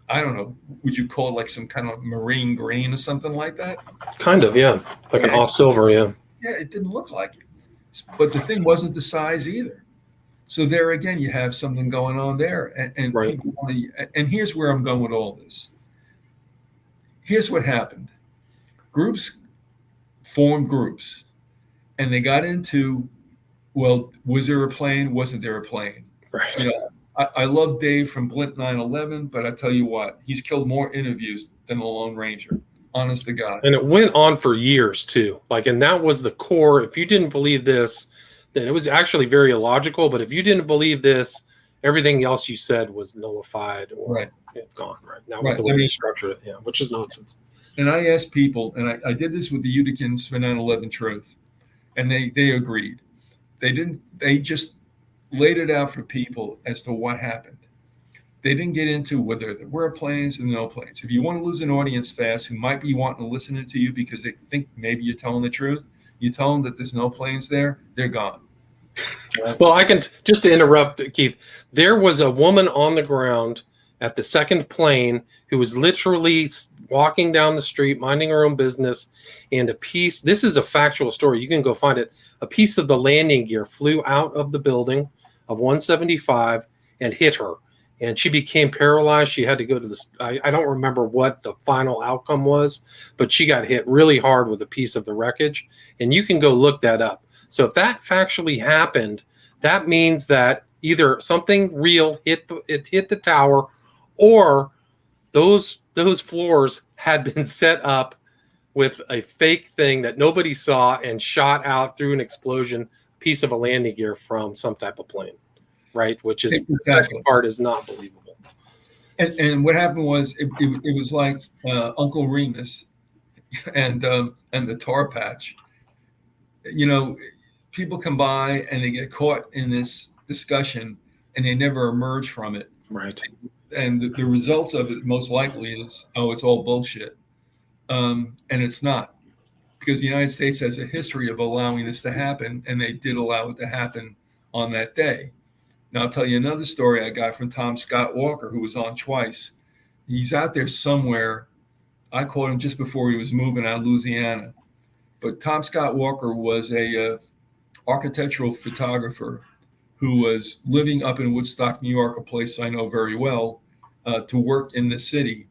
I don't know, would you call it like some kind of marine green or something like that? Kind of, yeah. Like an off silver, yeah. Yeah, it didn't look like it. But the thing wasn't the size either. So there again, you have something going on there. And right. And here's where I'm going with all this. Here's what happened. Groups formed groups, and they got into, well, was there a plane? Wasn't there a plane? Right. I love Dave from Blint 9/11, but I tell you what, he's killed more interviews than the Lone Ranger. honest to God. And it went on for years too. Like, and that was the core. If you didn't believe this, then it was actually very illogical. But if you didn't believe this, everything else you said was nullified or gone. Right. That was the way they structured it. Yeah, which is nonsense. And I asked people, and I did this with the Uticans for 9/11 Truth, and they agreed. They just laid it out for people as to what happened. They didn't get into whether there were planes and no planes. If you want to lose an audience fast who might be wanting to listen to you because they think maybe you're telling the truth, you tell them that there's no planes there, they're gone. Well, I can just to interrupt, Keith. There was a woman on the ground at the second plane who was literally walking down the street, minding her own business, and a piece. This is a factual story. You can go find it. A piece of the landing gear flew out of the building of 175 and hit her. And she became paralyzed. She had to go to the, I don't remember what the final outcome was, but she got hit really hard with a piece of the wreckage. And you can go look that up. So if that factually happened, that means that either something real hit the tower, or those floors had been set up with a fake thing that nobody saw and shot out through an explosion, piece of a landing gear from some type of plane. Right, which is the second part is not believable. And what happened was it was like Uncle Remus and the tar patch. You know, people come by and they get caught in this discussion and they never emerge from it. Right. And the results of it most likely is, oh, it's all bullshit. And it's not, because the United States has a history of allowing this to happen, and they did allow it to happen on that day. Now, I'll tell you another story I got from Tom Scott Walker, who was on twice. He's out there somewhere. I caught him just before he was moving out of Louisiana. But Tom Scott Walker was a architectural photographer who was living up in Woodstock, New York, a place I know very well, to work in the city.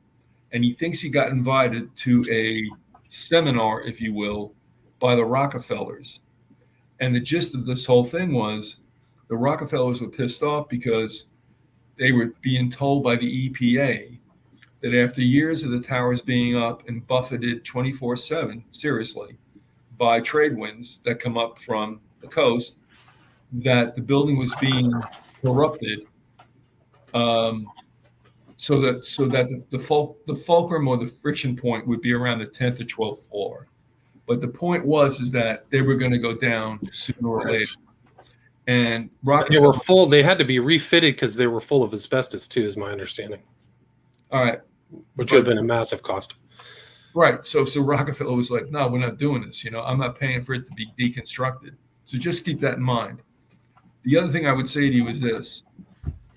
And he thinks he got invited to a seminar, if you will, by the Rockefellers. And the gist of this whole thing was, the Rockefellers were pissed off because they were being told by the EPA that after years of the towers being up and buffeted 24/7, seriously, by trade winds that come up from the coast, that the building was being corrupted, so that the fulcrum or the friction point would be around the 10th or 12th floor. But the point was that they were going to go down sooner or later. And they were full. They had to be refitted because they were full of asbestos too, is my understanding. All right, which would have been a massive cost. Right. So Rockefeller was like, "No, we're not doing this. I'm not paying for it to be deconstructed." So just keep that in mind. The other thing I would say to you is this: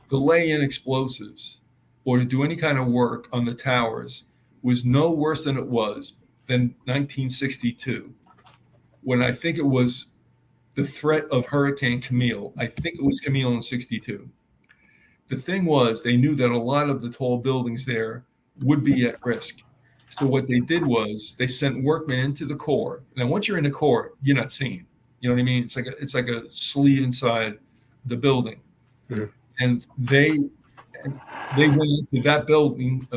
to lay in explosives or to do any kind of work on the towers was no worse than it was than 1962, when I think it was the threat of Hurricane Camille. I think it was Camille in 62. The thing was, they knew that a lot of the tall buildings there would be at risk. So what they did was they sent workmen into the core. Now, once you're in the core, you're not seen. You know what I mean? It's like a sleeve inside the building. Mm-hmm. And they went into that building,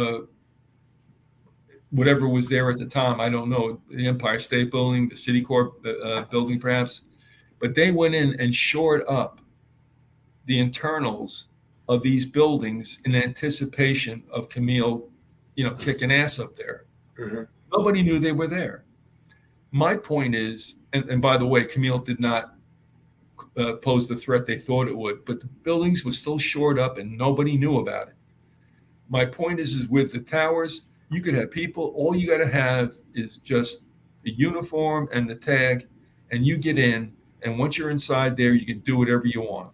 whatever was there at the time. I don't know, the Empire State Building, the Citicorp building, perhaps. But they went in and shored up the internals of these buildings in anticipation of Camille, kicking ass up there. Mm-hmm. Nobody knew they were there. My point is, and by the way, Camille did not pose the threat they thought it would, but the buildings were still shored up and nobody knew about it. My point is with the towers, you could have people, all you got to have is just the uniform and the tag, and you get in. And once you're inside there, you can do whatever you want.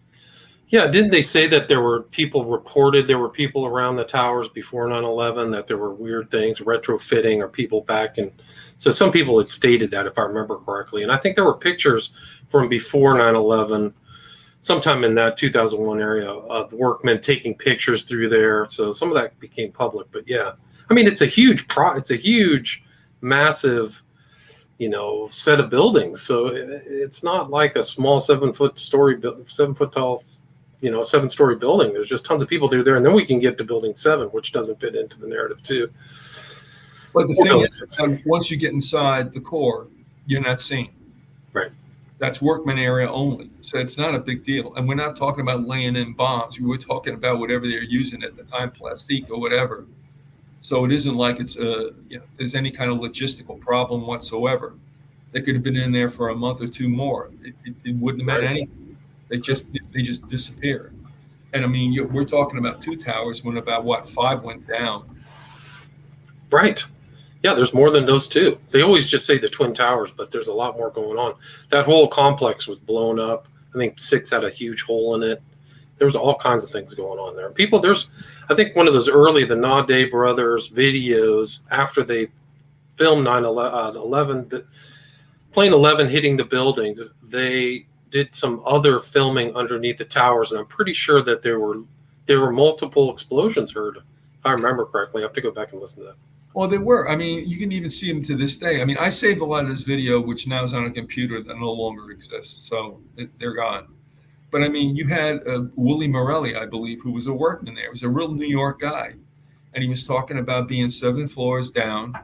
Yeah, didn't they say that there were people around the towers before 9/11, that there were weird things, retrofitting or people back? And so some people had stated that, if I remember correctly. And I think there were pictures from before 9/11, sometime in that 2001 area, of workmen taking pictures through there. So some of that became public. But yeah, I mean, it's a huge, massive, set of buildings. So it's not like a small 7-foot tall, 7-story building. There's just tons of people through there. And then we can get to building 7, which doesn't fit into the narrative too. But the Or thing building is, 6. once you get inside the core, you're not seen. Right. That's workman area only. So it's not a big deal. And we're not talking about laying in bombs. We were talking about whatever they're using at the time, plastique or whatever. So it isn't like it's there's any kind of logistical problem whatsoever. They could have been in there for a month or two more. It wouldn't have meant Right. anything. They just disappeared. And I mean, we're talking about 2 towers when about 5 went down. Right. Yeah, there's more than those 2. They always just say the Twin Towers, but there's a lot more going on. That whole complex was blown up. I think 6 had a huge hole in it. There was all kinds of things going on there. I think one of those early, the Naudet brothers videos after they filmed 9/11, plane 11 hitting the buildings, they did some other filming underneath the towers, and I'm pretty sure that there were multiple explosions heard, if I remember correctly. I have to go back and listen to that. Well, they were. I mean, you can even see them to this day. I mean, I saved a lot of this video, which now is on a computer that no longer exists, so they're gone. But I mean, you had Willie Morelli, I believe, who was a workman there. He was a real New York guy, and he was talking about being 7 floors down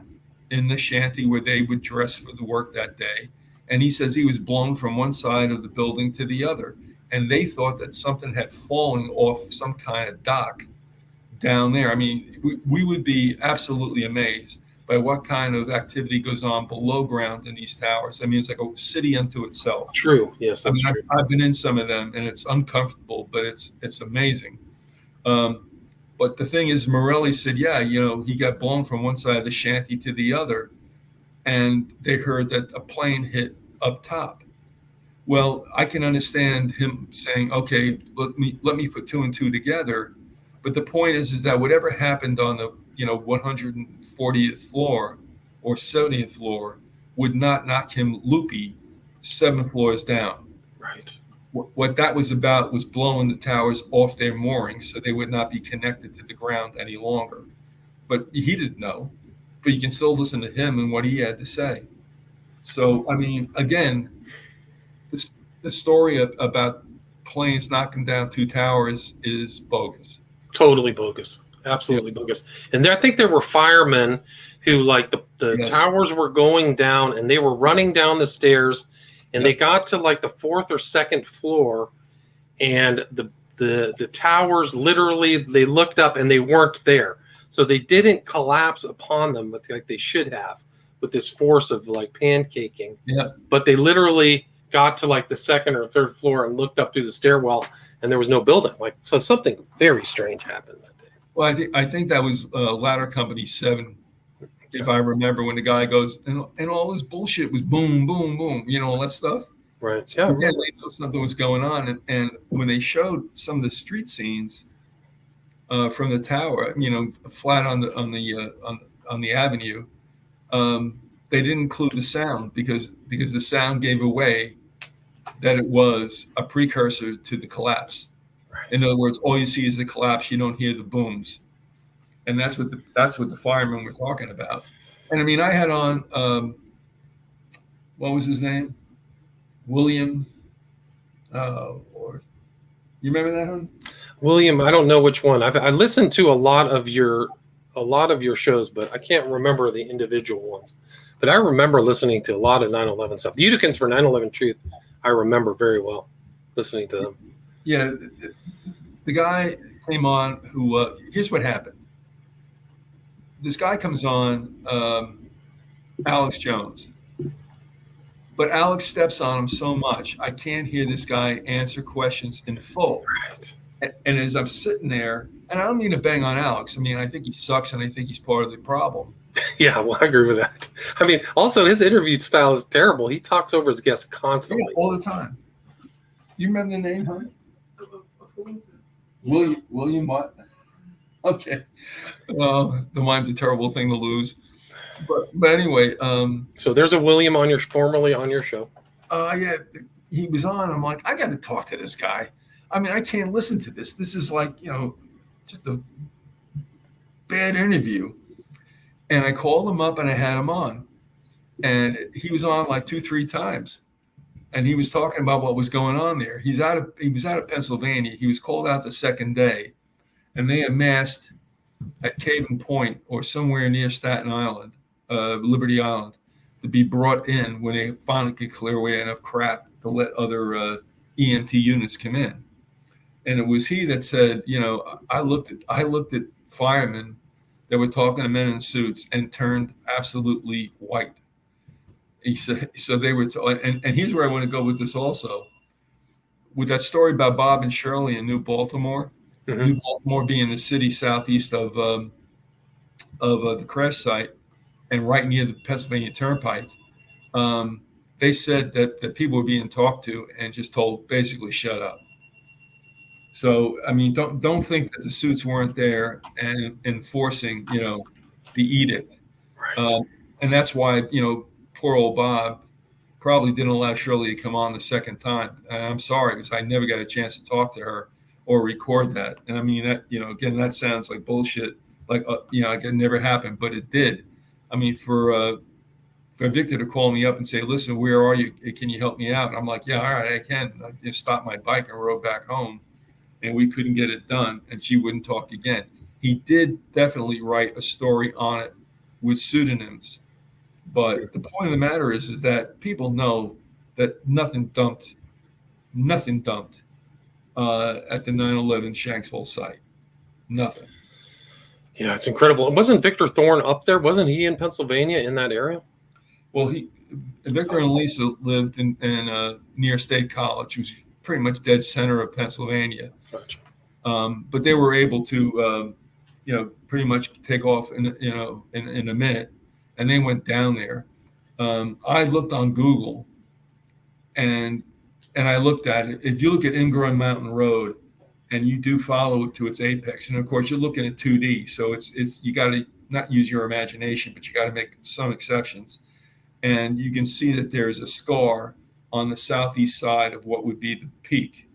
in the shanty where they would dress for the work that day. And he says he was blown from one side of the building to the other, and they thought that something had fallen off some kind of dock down there. I mean, we would be absolutely amazed by what kind of activity goes on below ground in these towers. I mean, it's like a city unto itself. True. Yes, that's true. I've been in some of them, and it's uncomfortable, but it's amazing. But the thing is, Morelli said, yeah, he got blown from one side of the shanty to the other, and they heard that a plane hit up top. Well, I can understand him saying, okay, let me put 2 and 2 together. But the point is that whatever happened on the 140th floor or 70th floor would not knock him loopy 7 floors down. Right. What that was about was blowing the towers off their moorings so they would not be connected to the ground any longer. But he didn't know. But you can still listen to him and what he had to say. So, I mean, again, the story about planes knocking down 2 towers is bogus. Totally bogus. Absolutely bogus. And I think there were firemen who, like, the Yes. towers were going down, and they were running down the stairs, and they got to like the 4th or 2nd floor, and the towers literally, they looked up and they weren't there. So they didn't collapse upon them like they should have with this force of like pancaking. Yeah. But they literally got to like the 2nd or 3rd floor and looked up through the stairwell, and there was no building. So something very strange happened that day. Well, I think that was Ladder Company 7, if I remember, when the guy goes, and all this bullshit was boom, boom, boom, all that stuff. Right. So yeah, they knew something was going on. And when they showed some of the street scenes from the tower, flat on the avenue, they didn't include the sound because the sound gave away that it was a precursor to the collapse. Right. In other words, all you see is the collapse. You don't hear the booms, and that's what the firemen were talking about. And I mean, I had on what was his name? William. Or you remember that one? William, I don't know which one. I listened to a lot of your shows, but I can't remember the individual ones. But I remember listening to a lot of 9/11 stuff. The Uticans for 9/11 Truth, I remember very well listening to them. Yeah, the guy came on who, here's what happened. This guy comes on, Alex Jones. But Alex steps on him so much, I can't hear this guy answer questions in full. Right. And as I'm sitting there, and I don't mean to bang on Alex. I mean, I think he sucks, and I think he's part of the problem. Yeah, well, I agree with that. I mean, also his interview style is terrible. He talks over his guests constantly. Yeah, all the time. You remember the name, huh? William what? Okay. The mine's a terrible thing to lose. But anyway. So there's a William formerly on your show. Yeah, he was on. I'm like, I got to talk to this guy. I mean, I can't listen to this. This is like, just a bad interview. And I called him up and I had him on. And he was on like 2-3 times. And he was talking about what was going on there. He was out of Pennsylvania. He was called out the second day. And they amassed at Caven Point or somewhere near Staten Island. Liberty Island, to be brought in when they finally could clear away enough crap to let other EMT units come in. And it was he that said, I looked at firemen that were talking to men in suits and turned absolutely white. He said, so they were, and here's where I want to go with this also. With that story about Bob and Shirley in New Baltimore, New Baltimore being the city southeast of the crash site and right near the Pennsylvania Turnpike, they said that the people were being talked to and just told basically shut up. So I mean, don't think that the suits weren't there and enforcing the edict, Right. and that's why poor old Bob probably didn't allow Shirley to come on the second time. And I'm sorry because I never got a chance to talk to her or record that. And I mean that again that sounds like bullshit, like like it never happened, but it did. I mean for Victor to call me up and say, listen, where are you? Can you help me out? And I'm like, yeah, all right, I can. I just stopped my bike and rode back home, and we couldn't get it done, and she wouldn't talk again. He did definitely write a story on it with pseudonyms. But the point of the matter is that people know that nothing dumped at the 9/11 Shanksville site. Nothing. Yeah, it's incredible. Wasn't Victor Thorne up there? Wasn't he in Pennsylvania in that area? Well, Victor and Lisa lived in near State College, which was pretty much dead center of Pennsylvania. Gotcha. But they were able to, pretty much take off in a minute, and they went down there. I looked on Google, and I looked at it. If you look at Ingrun Mountain Road, and you do follow it to its apex, and of course you're looking at 2D, so it's you got to not use your imagination, but you got to make some exceptions. And you can see that there is a scar on the southeast side of what would be the peak.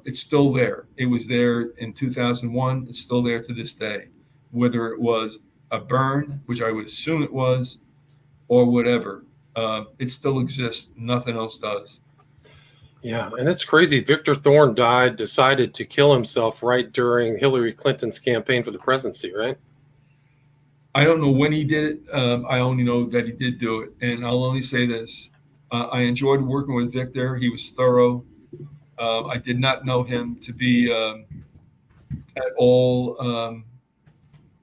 It's still there. It was there in 2001. It's still there to this day. Whether it was a burn, which I would assume it was, or whatever, it still exists. Nothing else does. Yeah, and it's crazy. Victor Thorne decided to kill himself right during Hillary Clinton's campaign for the presidency, right? I don't know when he did it. I only know that he did do it. And I'll only say this. I enjoyed working with Victor. He was thorough. I did not know him to be at all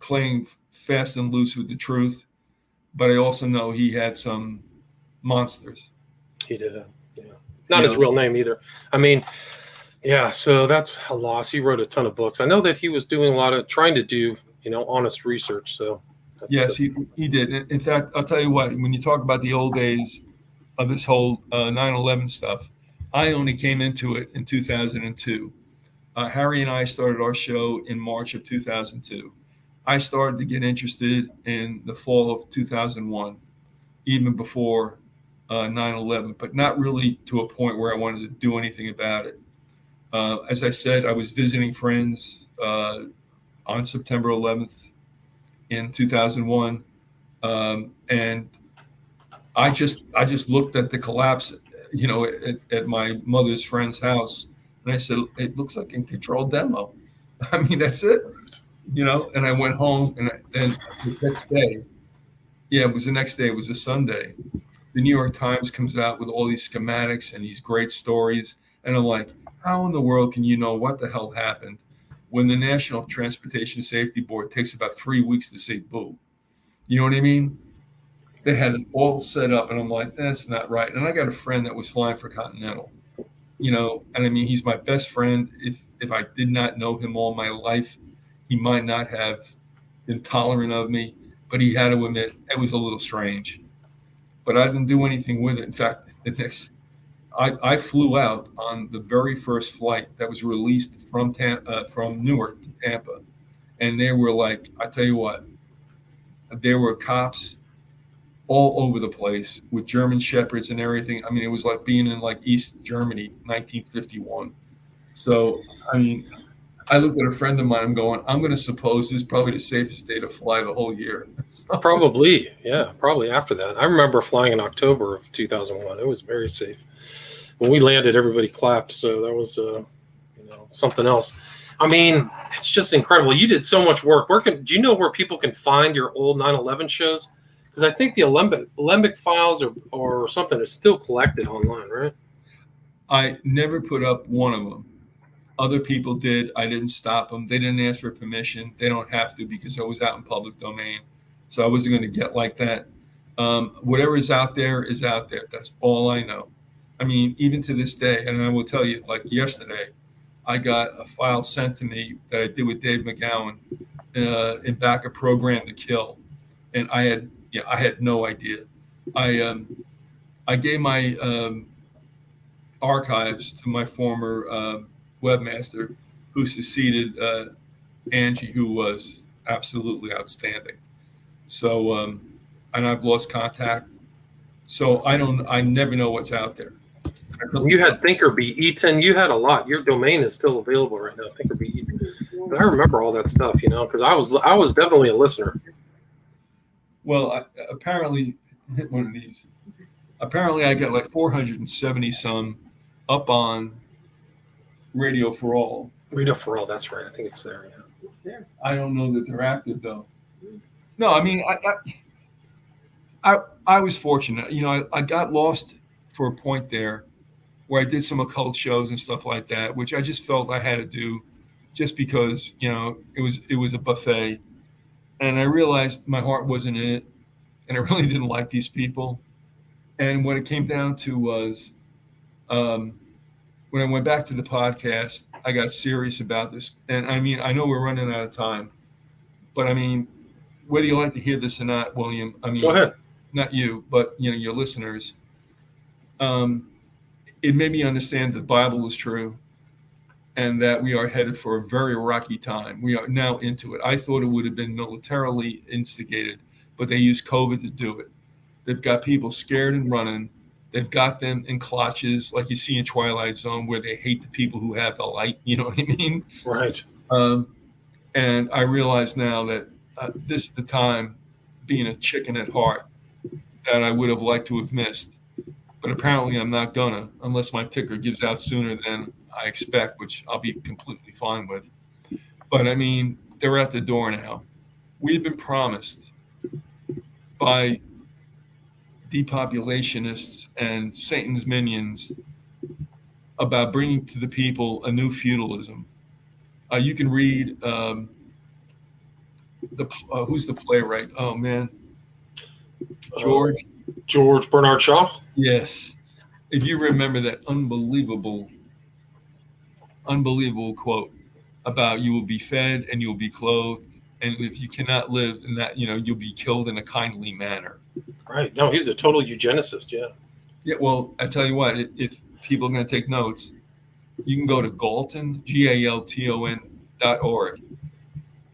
playing fast and loose with the truth. But I also know he had some monsters. He did. Not his real name either. I mean, yeah, so that's a loss. He wrote a ton of books. I know that he was doing a lot of trying to do, honest research. So yes, he did. In fact, I'll tell you what, when you talk about the old days of this whole 9/11 stuff, I only came into it in 2002. Harry and I started our show in March of 2002. I started to get interested in the fall of 2001, even before 9/11, but not really to a point where I wanted to do anything about it. As I said, I was visiting friends on September 11th in 2001, and I just looked at the collapse, at my mother's friend's house, and I said, "It looks like a controlled demo." I mean, that's it, And I went home, and then the next day, it was the next day. It was a Sunday. The New York Times comes out with all these schematics and these great stories. And I'm like, how in the world can you know what the hell happened when the National Transportation Safety Board takes about 3 weeks to say boo? You know what I mean? They had it all set up. And I'm like, that's not right. And I got a friend that was flying for Continental, and I mean, he's my best friend. If I did not know him all my life, he might not have been tolerant of me, but he had to admit it was a little strange. But I didn't do anything with it. In fact, I flew out on the very first flight that was released from Newark to Tampa, and they were like, I tell you what, there were cops all over the place with German shepherds and everything. I mean, it was like being in like East Germany, 1951. So, I mean, I looked at a friend of mine. I'm going to suppose this is probably the safest day to fly the whole year. Probably, yeah, probably after that. I remember flying in October of 2001. It was very safe. When we landed, everybody clapped. So that was, something else. I mean, it's just incredible. You did so much work. Do you know where people can find your old 9/11 shows? Because I think the Alembic files or something is still collected online, right? I never put up one of them. Other people did. I didn't stop them. They didn't ask for permission. They don't have to because I was out in public domain. So I wasn't going to get like that. Whatever is out there is out there. That's all I know. I mean, even to this day, and I will tell you, like yesterday, I got a file sent to me that I did with Dave McGowan in back of Program to Kill, and I had no idea. I gave my archives to my former webmaster, who succeeded Angie, who was absolutely outstanding. So, and I've lost contact. So I never know what's out there. You had Thinkerbee, Eaton. You had a lot. Your domain is still available right now, Thinkerbee, Eaton. But I remember all that stuff, because I was definitely a listener. Well, I apparently hit one of these. Apparently, I got like 470 some up on Radio for All. Radio for All, that's right. I think it's there. Yeah. I don't know that they're active though. No, I mean, I was fortunate. I got lost for a point there where I did some occult shows and stuff like that, which I just felt I had to do just because, it was a buffet. And I realized my heart wasn't in it. And I really didn't like these people. And what it came down to was when I went back to the podcast, I got serious about this. And I mean, I know we're running out of time, but I mean, whether you like to hear this or not, William, I mean, go ahead. Not you, but your listeners. It made me understand the Bible is true and that we are headed for a very rocky time. We are now into it. I thought it would have been militarily instigated, but they used COVID to do it. They've got people scared and running. They've got them in clutches like you see in Twilight Zone where they hate the people who have the light. You know what I mean? Right. And I realize now that this is the time, being a chicken at heart, that I would have liked to have missed. But apparently I'm not gonna, unless my ticker gives out sooner than I expect, which I'll be completely fine with. But I mean, they're at the door now. We've been promised by depopulationists and Satan's minions about bringing to the people a new feudalism. You can read who's the playwright? Oh man, George Bernard Shaw. Yes, if you remember that unbelievable quote about you will be fed and you will be clothed, and if you cannot live in that, you'll be killed in a kindly manner. Right. No, he's a total eugenicist. Yeah. Yeah. Well, I tell you what, if people are going to take notes, you can go to Galton, GALTON.org,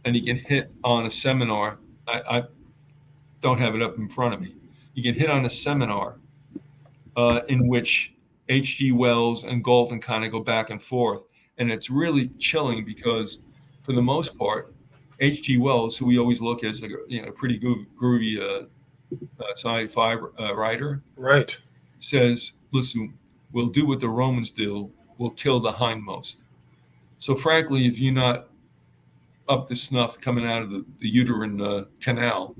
and you can hit on a seminar. I don't have it up in front of me. You can hit on a seminar in which H.G. Wells and Galton kind of go back and forth. And it's really chilling because, for the most part, H.G. Wells, who we always look as a pretty groovy sci-fi writer, right, says, listen, we'll do what the Romans do. We'll kill the hindmost. So frankly, if you're not up to snuff coming out of the uterine canal,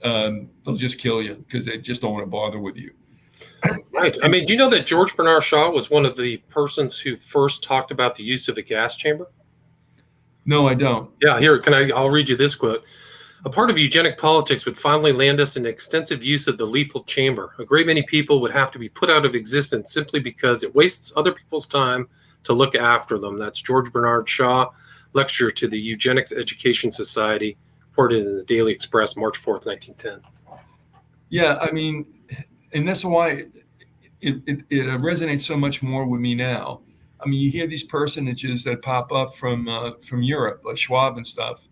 they'll just kill you because they just don't want to bother with you. Right. I mean, do you know that George Bernard Shaw was one of the persons who first talked about the use of a gas chamber? No, I don't. Yeah, here, I'll read you this quote. A part of eugenic politics would finally land us in extensive use of the lethal chamber. A great many people would have to be put out of existence simply because it wastes other people's time to look after them. That's George Bernard Shaw, lecture to the Eugenics Education Society, reported in the Daily Express, March 4th, 1910. Yeah, I mean, and that's why it resonates so much more with me now. I mean, you hear these personages that pop up from Europe, like Schwab and stuff,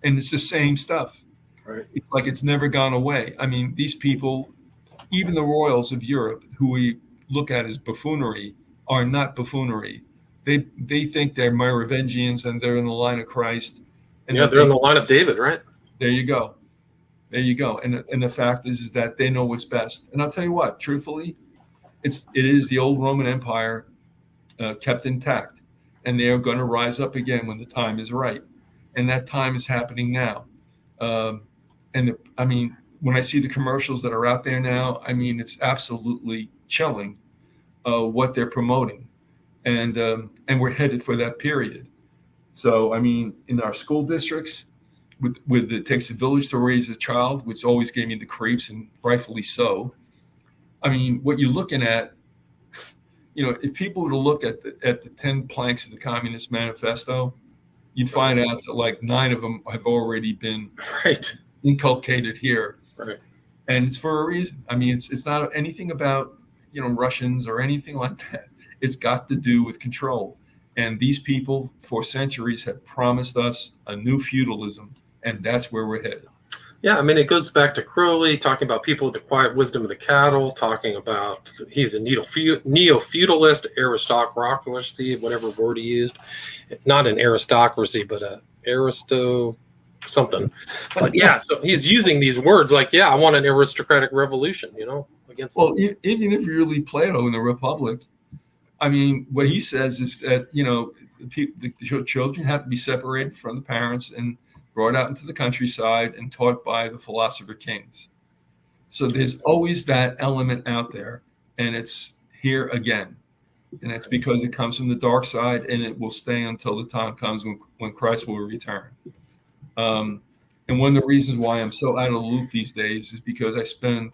and it's the same stuff. Right. It's like it's never gone away. I mean, these people, even the royals of Europe, who we look at as buffoonery, are not buffoonery. They think they're Merovingians and they're in the line of Christ. And they're in the line of David, right? There you go. And the fact is that they know what's best. And I'll tell you what, truthfully, it is the old Roman Empire kept intact, and they are going to rise up again when the time is right. And that time is happening now. I mean, when I see the commercials that are out there now, I mean, it's absolutely chilling what they're promoting, and we're headed for that period. So, I mean, in our school districts, with it takes a village to raise a child, which always gave me the creeps, and rightfully so. I mean, what you're looking at, if people were to look at the 10 planks of the Communist Manifesto, you'd find out that like 9 of them have already been Right. inculcated here. Right. And it's for a reason. I mean, it's not anything about, Russians or anything like that. It's got to do with control. And these people for centuries have promised us a new feudalism, and that's where we're headed. Yeah, I mean, it goes back to Crowley, talking about people with the quiet wisdom of the cattle, talking about he's a neo-feudalist, aristocracy, whatever word he used. Not an aristocracy, but a aristo something. But yeah, so he's using these words like, I want an aristocratic revolution, against. Well, even if you read Plato in the Republic, I mean, what he says is that, the children have to be separated from the parents and brought out into the countryside and taught by the philosopher kings. So there's always that element out there, and it's here again. And it's because it comes from the dark side, and it will stay until the time comes when Christ will return. And one of the reasons why I'm so out of the loop these days is because I spend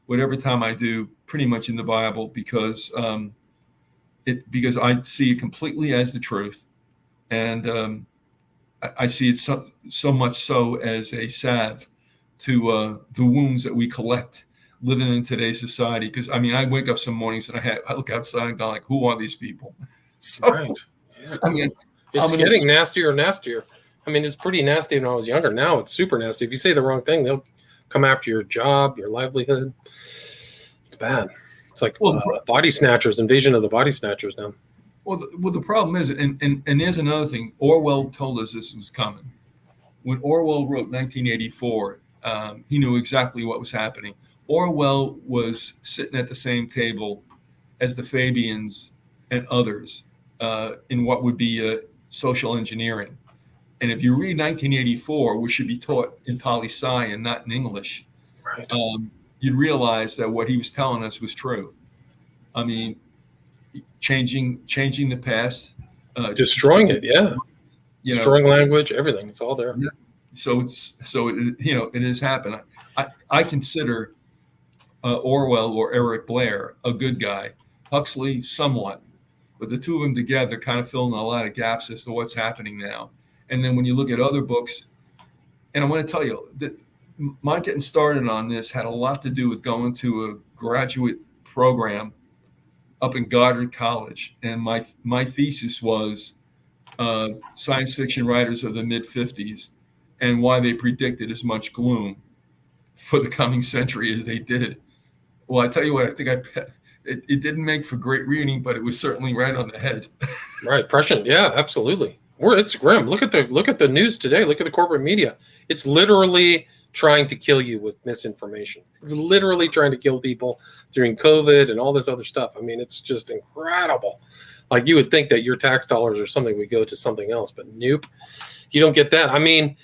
whatever time I do pretty much in the Bible, because I see it completely as the truth, and I see it so much so as a salve to the wounds that we collect living in today's society. Because I mean, I wake up some mornings and I look outside and go like, "Who are these people?" So, right. Yeah. I mean, it's getting nastier and nastier. I mean, it's pretty nasty when I was younger. Now it's super nasty. If you say the wrong thing, they'll come after your job, your livelihood. It's bad. It's like body snatchers, invasion of the body snatchers now. Well, the problem is, and there's another thing. Orwell told us this was coming. When Orwell wrote 1984, he knew exactly what was happening. Orwell was sitting at the same table as the Fabians and others in what would be social engineering. And if you read 1984, which should be taught in poli-sci and not in English, right. You'd realize that what he was telling us was true. I mean, changing the past, destroying it, destroying language, everything. It's all there. Yeah. So it has happened. I consider Orwell or Eric Blair a good guy. Huxley somewhat, but the two of them together kind of fill in a lot of gaps as to what's happening now. And then when you look at other books, and I want to tell you that my getting started on this had a lot to do with going to a graduate program up in Goddard College. And my thesis was science fiction writers of the mid-50s and why they predicted as much gloom for the coming century as they did. Well, I tell you what, I think it didn't make for great reading, but it was certainly right on the head. Right, prescient. Yeah, absolutely. It's grim. Look at the news today. Look at the corporate media. It's literally trying to kill you with misinformation. It's literally trying to kill people during COVID and all this other stuff. I mean, it's just incredible. Like, you would think that your tax dollars or something would go to something else, but nope, you don't get that. I mean,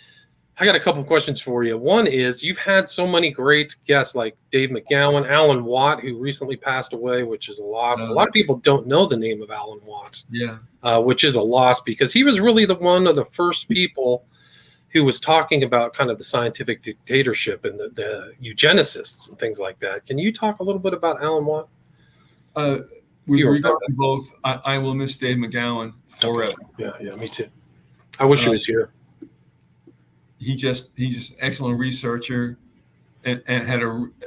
I got a couple of questions for you. One is, you've had so many great guests like Dave McGowan, Alan Watt, who recently passed away, which is a loss. A lot of people don't know the name of Alan Watt, which is a loss, because he was really one of the first people who was talking about kind of the scientific dictatorship and the eugenicists and things like that. Can you talk a little bit about Alan Watt? Regarding both, I will miss Dave McGowan forever. Okay. Yeah, me too. I wish he was here. He's just an excellent researcher, and had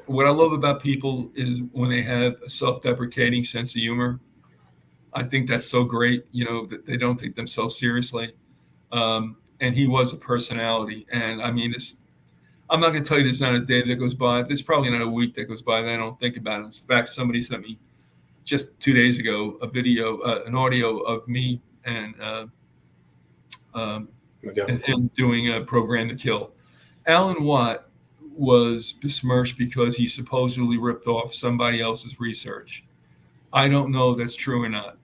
what I love about people is when they have a self-deprecating sense of humor. I think that's so great, that they don't take themselves seriously. And he was a personality. And I mean, I'm not going to tell you there's not a day that goes by. There's probably not a week that goes by that I don't think about it. In fact, somebody sent me just 2 days ago an audio of me and doing a Program to Kill. Alan Watt was besmirched because he supposedly ripped off somebody else's research. I don't know if that's true or not,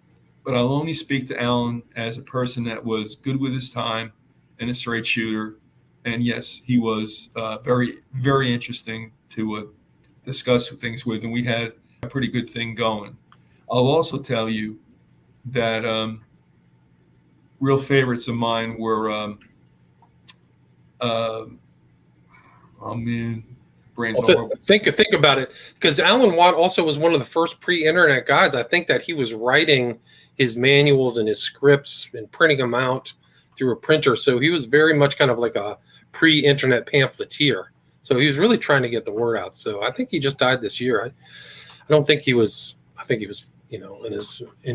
but I'll only speak to Alan as a person that was good with his time and a straight shooter, And yes, he was very, very interesting to discuss things with, and we had a pretty good thing going. I'll also tell you that real favorites of mine were, oh man, brain's Well, all over. think about it, because Alan Watt also was one of the first pre-internet guys. I think that he was writing his manuals and his scripts and printing them out through a printer. So he was very much kind of like a pre-internet pamphleteer. So he was really trying to get the word out. So I think he just died this year. I don't think he was. I think he was, in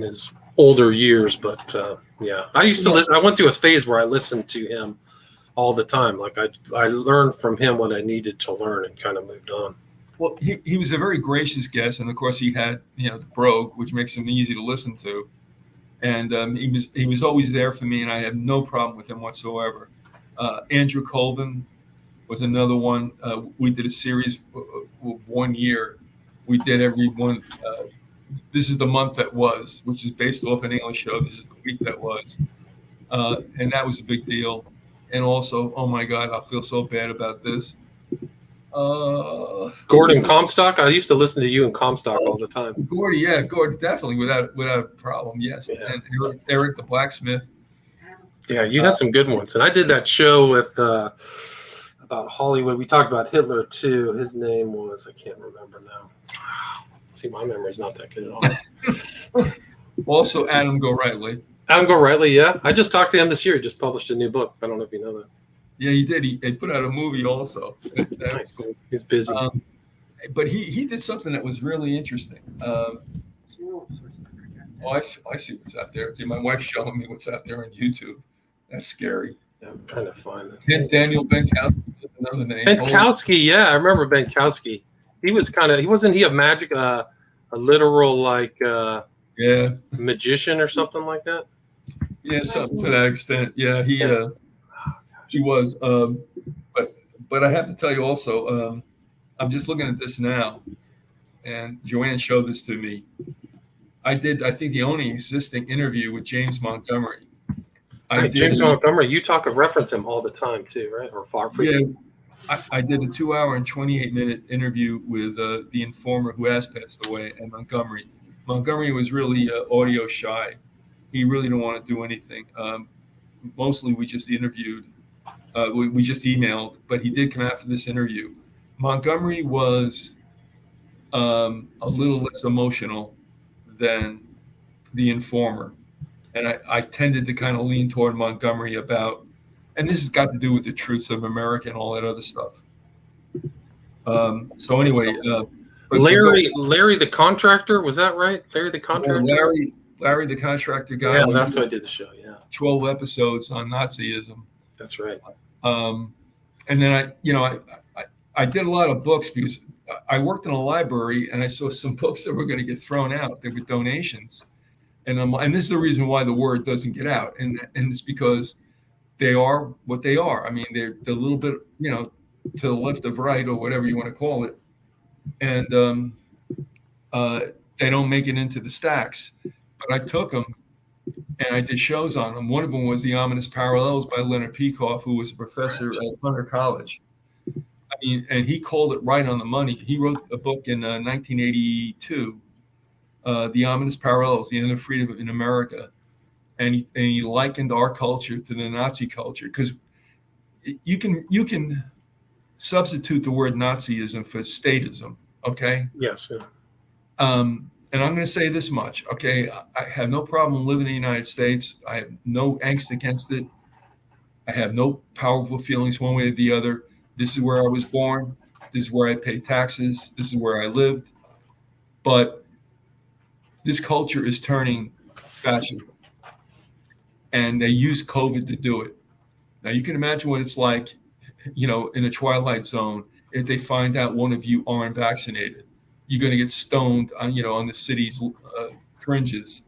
his older years. But yeah, I used to listen. I went through a phase where I listened to him all the time. Like I learned from him what I needed to learn and kind of moved on. Well, he was a very gracious guest, and of course he had the brogue, which makes him easy to listen to. And he was always there for me, and I had no problem with him whatsoever. Andrew Colvin was another one. We did a series of 1 year. We did every one. This is the month that was, which is based off an English show. This is the week that was, and that was a big deal. And also, oh my God, I feel so bad about this. Gordon Comstock. I used to listen to you in Comstock all the time. Gordy, yeah, Gordon, definitely without a problem, yes. Yeah. And Eric the blacksmith. Yeah, you had some good ones, and I did that show with about Hollywood. We talked about Hitler too. His name was, I can't remember now. See, my memory's not that good at all. Also, Adam Gorightly. Adam Gorightly, yeah. I just talked to him this year. He just published a new book. I don't know if you know that. Yeah, he did. He put out a movie also. Nice. Cool. He's busy. But he did something that was really interesting. I see what's out there. My wife's showing me what's out there on YouTube. That's scary. Yeah, I'm trying to find it. Daniel Benkowski is another name. Benkowski, yeah, I remember Benkowski. He was wasn't he a magic, a literal magician or something like that? Yeah, something to that extent. Yeah, he was. But I have to tell you also, I'm just looking at this now, and Joanne showed this to me. I think the only existing interview with James Montgomery. James Montgomery, you reference him all the time too, right? Or far from you. I did a 2-hour and 28-minute interview with the informer who has passed away, and Montgomery. Montgomery was really audio shy. He really didn't want to do anything. Mostly we just interviewed. We just emailed, but he did come out for this interview. Montgomery was a little less emotional than the informer. And I tended to kind of lean toward Montgomery about, and this has got to do with the truths of America and all that other stuff. So anyway, Larry the contractor, was that right? Larry the contractor. Larry the contractor guy. Yeah, that's why I did the show. Yeah, 12 episodes on Nazism. That's right. And then I did a lot of books because I worked in a library and I saw some books that were going to get thrown out. They were donations. And this is the reason why the word doesn't get out. And it's because they are what they are. I mean, they're a little bit, to the left of right or whatever you want to call it. And they don't make it into the stacks. But I took them and I did shows on them. One of them was The Ominous Parallels by Leonard Peikoff, who was a professor at Hunter College. I mean, and he called it right on the money. He wrote a book in 1982, The Ominous Parallels, The End of Freedom in America. And he likened our culture to the Nazi culture, because you can substitute the word Nazism for statism, okay? Yes. Yeah. And I'm going to say this much, okay? I have no problem living in the United States. I have no angst against it. I have no powerful feelings one way or the other. This is where I was born. This is where I pay taxes. This is where I lived. But this culture is turning fashionable. And they use COVID to do it. Now, you can imagine what it's like, in a twilight zone, if they find out one of you aren't vaccinated. You're going to get stoned on the city's fringes.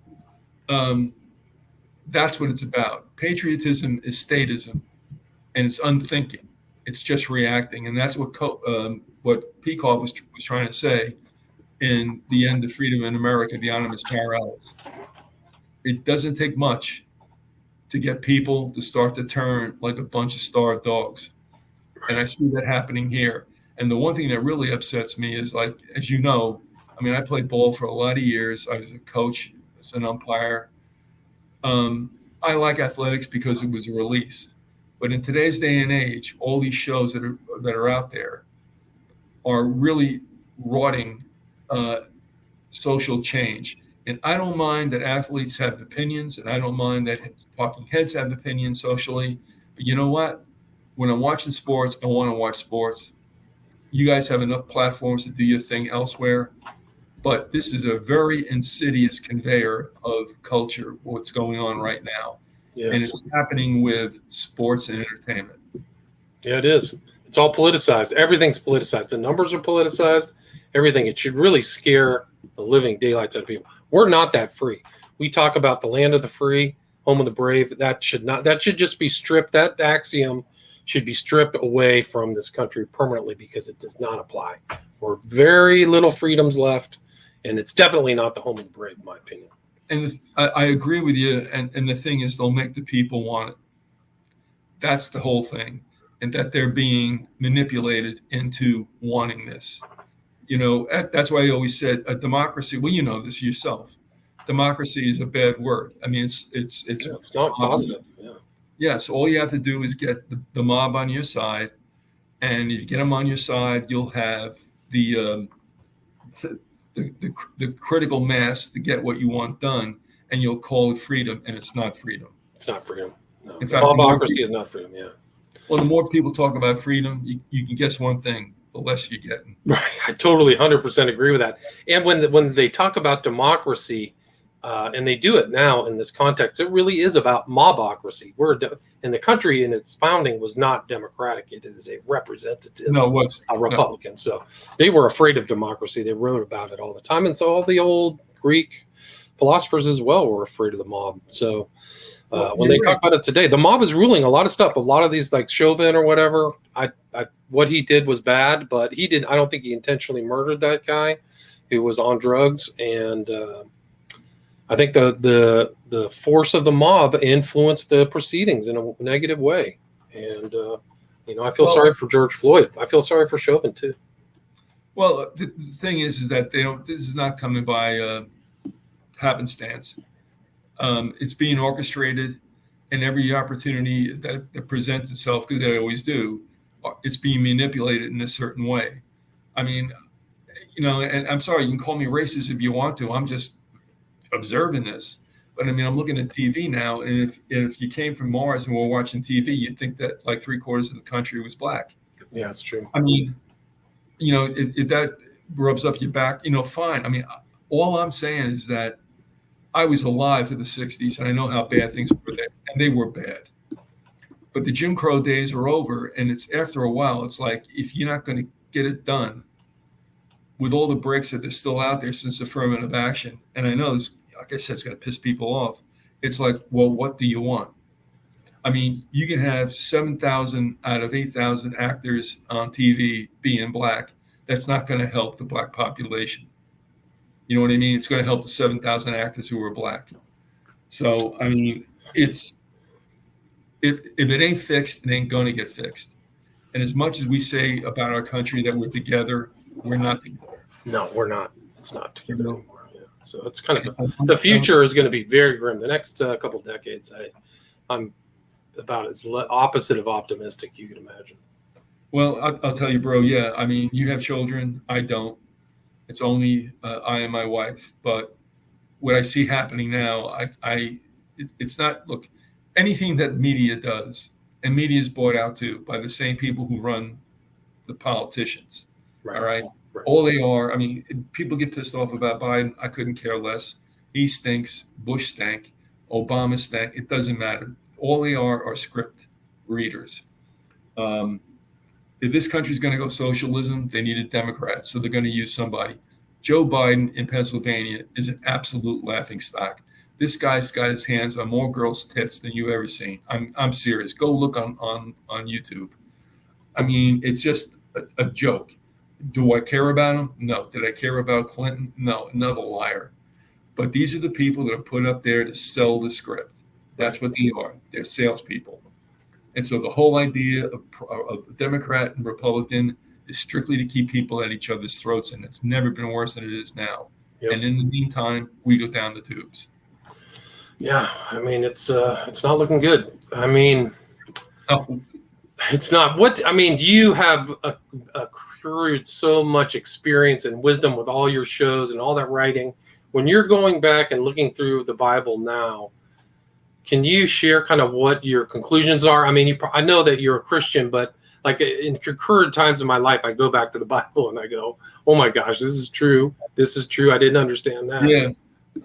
That's what it's about. Patriotism is statism, and it's unthinking. It's just reacting, and that's what Peikoff was trying to say in The End of Freedom in America, The Ominous Parallels. It doesn't take much to get people to start to turn like a bunch of starved dogs. And I see that happening here. And the one thing that really upsets me is, like, as you know, I mean, I played ball for a lot of years. I was a coach, as an umpire. I like athletics because it was a release. But in today's day and age, all these shows that are out there are really rotting social change. And I don't mind that athletes have opinions, and I don't mind that talking heads have opinions socially. But you know what? When I'm watching sports, I want to watch sports. You guys have enough platforms to do your thing elsewhere. But this is a very insidious conveyor of culture, what's going on right now. Yes. And it's happening with sports and entertainment. Yeah, it is. It's all politicized. Everything's politicized. The numbers are politicized. Everything. It should really scare the living daylights out of people. We're not that free. We talk about the land of the free, home of the brave. That should just be stripped. That axiom should be stripped away from this country permanently, because it does not apply. We're very little freedoms left, and it's definitely not the home of the brave, in my opinion. And I agree with you. And the thing is, they'll make the people want it. That's the whole thing. And that they're being manipulated into wanting this. You know, that's why I always said a democracy. Well, you know this yourself. Democracy is a bad word. I mean, it's not positive. Yeah. Yes. All you have to do is get the mob on your side. And if you get them on your side, you'll have the critical mass to get what you want done, and you'll call it freedom, and it's not freedom. It's not freedom. No. In fact, mobocracy is not freedom. Yeah. Well, the more people talk about freedom, you can guess one thing: the less you're getting. Right. I totally 100% agree with that. And when they talk about democracy, and they do it now in this context, it really is about mobocracy. And the country in its founding was not democratic. It is a representative, a Republican. No. So they were afraid of democracy. They wrote about it all the time. And so all the old Greek philosophers as well were afraid of the mob. So when they talk about it today, the mob is ruling a lot of stuff. A lot of these, like Chauvin or whatever, what he did was bad, but I don't think he intentionally murdered that guy who was on drugs. And I think the force of the mob influenced the proceedings in a negative way. And, I feel sorry for George Floyd. I feel sorry for Chauvin too. Well, the thing is that this is not coming by happenstance. It's being orchestrated, and every opportunity that presents itself, because they always do, it's being manipulated in a certain way. I mean, and I'm sorry, you can call me racist if you want to. I'm just observing this. But I mean, I'm looking at TV now, and if you came from Mars and were watching TV, you'd think that like 3/4 of the country was black. Yeah, it's true. I mean, if that rubs up your back, fine. I mean, all I'm saying is that I was alive in the 60s, and I know how bad things were then, and they were bad. But the Jim Crow days are over, and it's after a while, it's like, if you're not going to get it done with all the breaks that are still out there since affirmative action, and I know this, like I said, it's going to piss people off. It's like, well, what do you want? I mean, you can have 7,000 out of 8,000 actors on TV being black. That's not going to help the black population. You know what I mean? It's going to help the 7,000 actors who are black. So, I mean, if it ain't fixed, it ain't going to get fixed. And as much as we say about our country that we're together, we're not together. No, we're not. It's not together anymore. Yeah. So it's kind of the future is going to be very grim. The next couple decades, I'm about as opposite of optimistic you can imagine. Well, I'll tell you, bro. Yeah, I mean, you have children. I don't. It's only I and my wife. But what I see happening now, it's not, look, anything that media does, and media is bought out too by the same people who run the politicians. Right. All right. All they are, I mean, people get pissed off about Biden. I couldn't care less. He stinks. Bush stank. Obama stank. It doesn't matter. All they are script readers. If this country's going to go socialism, they need a Democrat, so they're going to use somebody. Joe Biden in Pennsylvania is an absolute laughingstock. This guy's got his hands on more girls' tits than you've ever seen. I'm serious. Go look on YouTube. I mean, it's just a joke. Do I care about him? No. Did I care about Clinton? No. Another liar. But these are the people that are put up there to sell the script. That's what they are. They're salespeople. And so the whole idea of Democrat and Republican is strictly to keep people at each other's throats, and it's never been worse than it is now. Yep. And in the meantime, we go down the tubes. Yeah, I mean, it's not looking good. I mean, it's not. You have accrued so much experience and wisdom with all your shows and all that writing. When you're going back and looking through the Bible now, can you share kind of what your conclusions are? I mean, I know that you're a Christian, but like in current times in my life, I go back to the Bible and I go, oh my gosh, this is true. This is true. I didn't understand that. Yeah.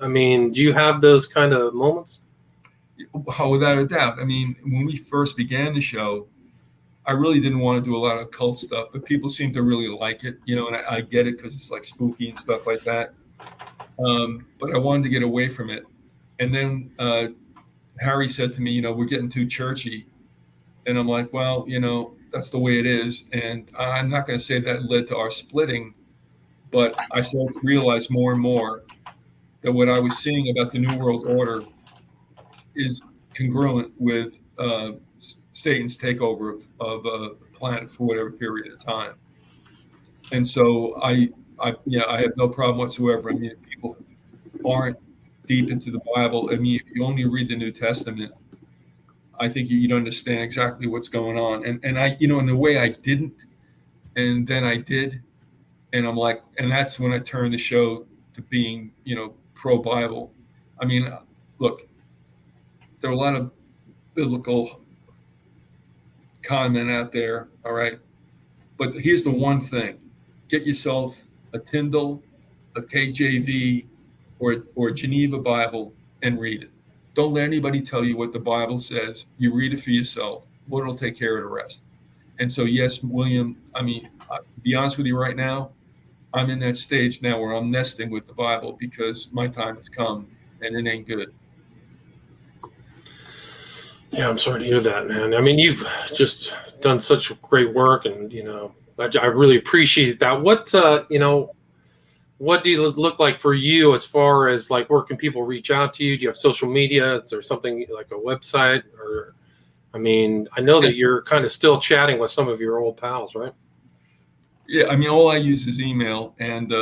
I mean, do you have those kind of moments? Oh, without a doubt. I mean, when we first began the show, I really didn't want to do a lot of cult stuff, but people seem to really like it, and I get it because it's like spooky and stuff like that. But I wanted to get away from it. And then Harry said to me, we're getting too churchy. And I'm like, well, that's the way it is. And I'm not going to say that led to our splitting, but I started to realize more and more that what I was seeing about the New World Order is congruent with Satan's takeover of the planet for whatever period of time. And so I have no problem whatsoever. I mean, if people aren't deep into the Bible, I mean, if you only read the New Testament, I think you'd understand exactly what's going on. And I, in the way I didn't, and then I did, and I'm like, and that's when I turned the show to being, pro-Bible. I mean, look, there are a lot of biblical con men out there, all right? But here's the one thing. Get yourself a Tyndale, a KJV, or Geneva Bible and read it. Don't let anybody tell you what the Bible says. You read it for yourself. Lord will take care of the rest. And so, yes, William, I mean, to be honest with you right now, I'm in that stage now where I'm nesting with the Bible because my time has come and it ain't good. Yeah, I'm sorry to hear that, man. I mean, you've just done such great work, and I really appreciate that. What what do you look like for you as far as like where can people reach out to you? Do you have social media? Is there something like a website? Or, I mean, I know that you're kind of still chatting with some of your old pals, right? Yeah, I mean, all I use is email, and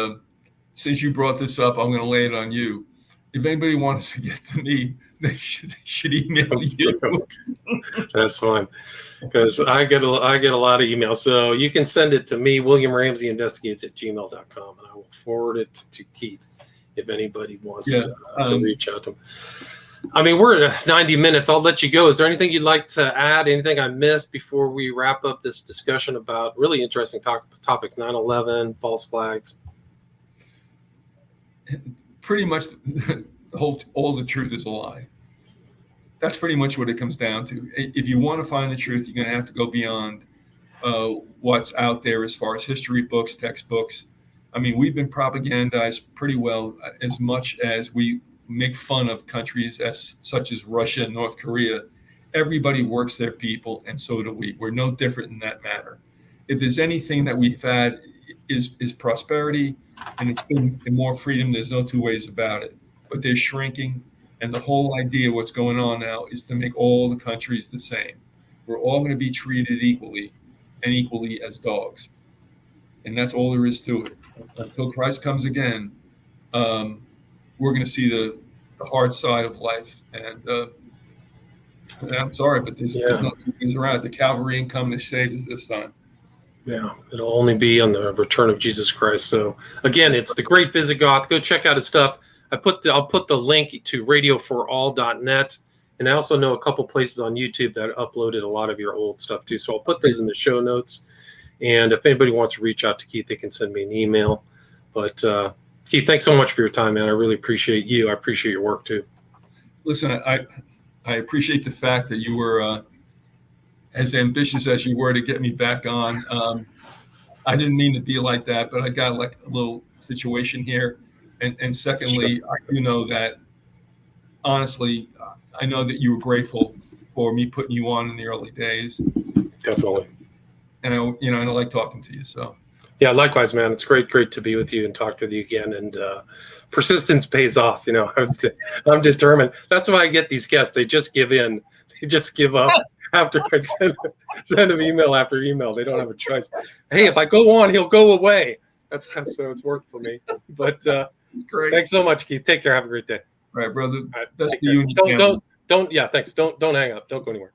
since you brought this up, I'm going to lay it on you. If anybody wants to get to me, they should email you. That's fine, because I get a lot of emails. So you can send it to me, WilliamRamseyInvestigates@gmail.com, and I will forward it to Keith if anybody wants to reach out to him. I mean, we're at 90 minutes. I'll let you go. Is there anything you'd like to add? Anything I missed before we wrap up this discussion about really interesting topics, 9/11, false flags? Pretty much all the truth is a lie. That's pretty much what it comes down to. If you want to find the truth, you're going to have to go beyond what's out there as far as history books, textbooks. I mean, we've been propagandized pretty well, as much as we make fun of countries such as Russia and North Korea. Everybody works their people, and so do we. We're no different in that matter. If there's anything that we've had is prosperity, and it's been more freedom. There's no two ways about it. But they're shrinking, and the whole idea of what's going on now is to make all the countries the same. We're all going to be treated equally, and equally as dogs. And that's all there is to it. Until Christ comes again, we're going to see the hard side of life. And I'm sorry, but there's no two things around it. The cavalry ain't come to save us this time. Yeah, it'll only be on the return of Jesus Christ. So again, it's the Great Vyzygoth. Go check out his stuff. I'll put the link to radioforall.net, and I also know a couple places on YouTube that uploaded a lot of your old stuff too. So I'll put these in the show notes. And if anybody wants to reach out to Keith, they can send me an email. But Keith, thanks so much for your time, man. I really appreciate you. I appreciate your work too. Listen, I appreciate the fact that you were as ambitious as you were to get me back on. I didn't mean to be like that, but I got like a little situation here. And secondly, sure. I do know that, honestly, I know that you were grateful for me putting you on in the early days. Definitely. And I like talking to you. So. Yeah, likewise, man. It's great to be with you and talk with you again. And persistence pays off. I'm determined. That's why I get these guests. They just give in. They just give up. after I send them email after email. They don't have a choice. Hey, if I go on, he'll go away. That's so it's worked for me. But Great. thanks so much, Keith. Take care. Have a great day. All right, brother. All right, Best take to you care. and your family. Don't. Yeah, thanks. Don't hang up. Don't go anywhere.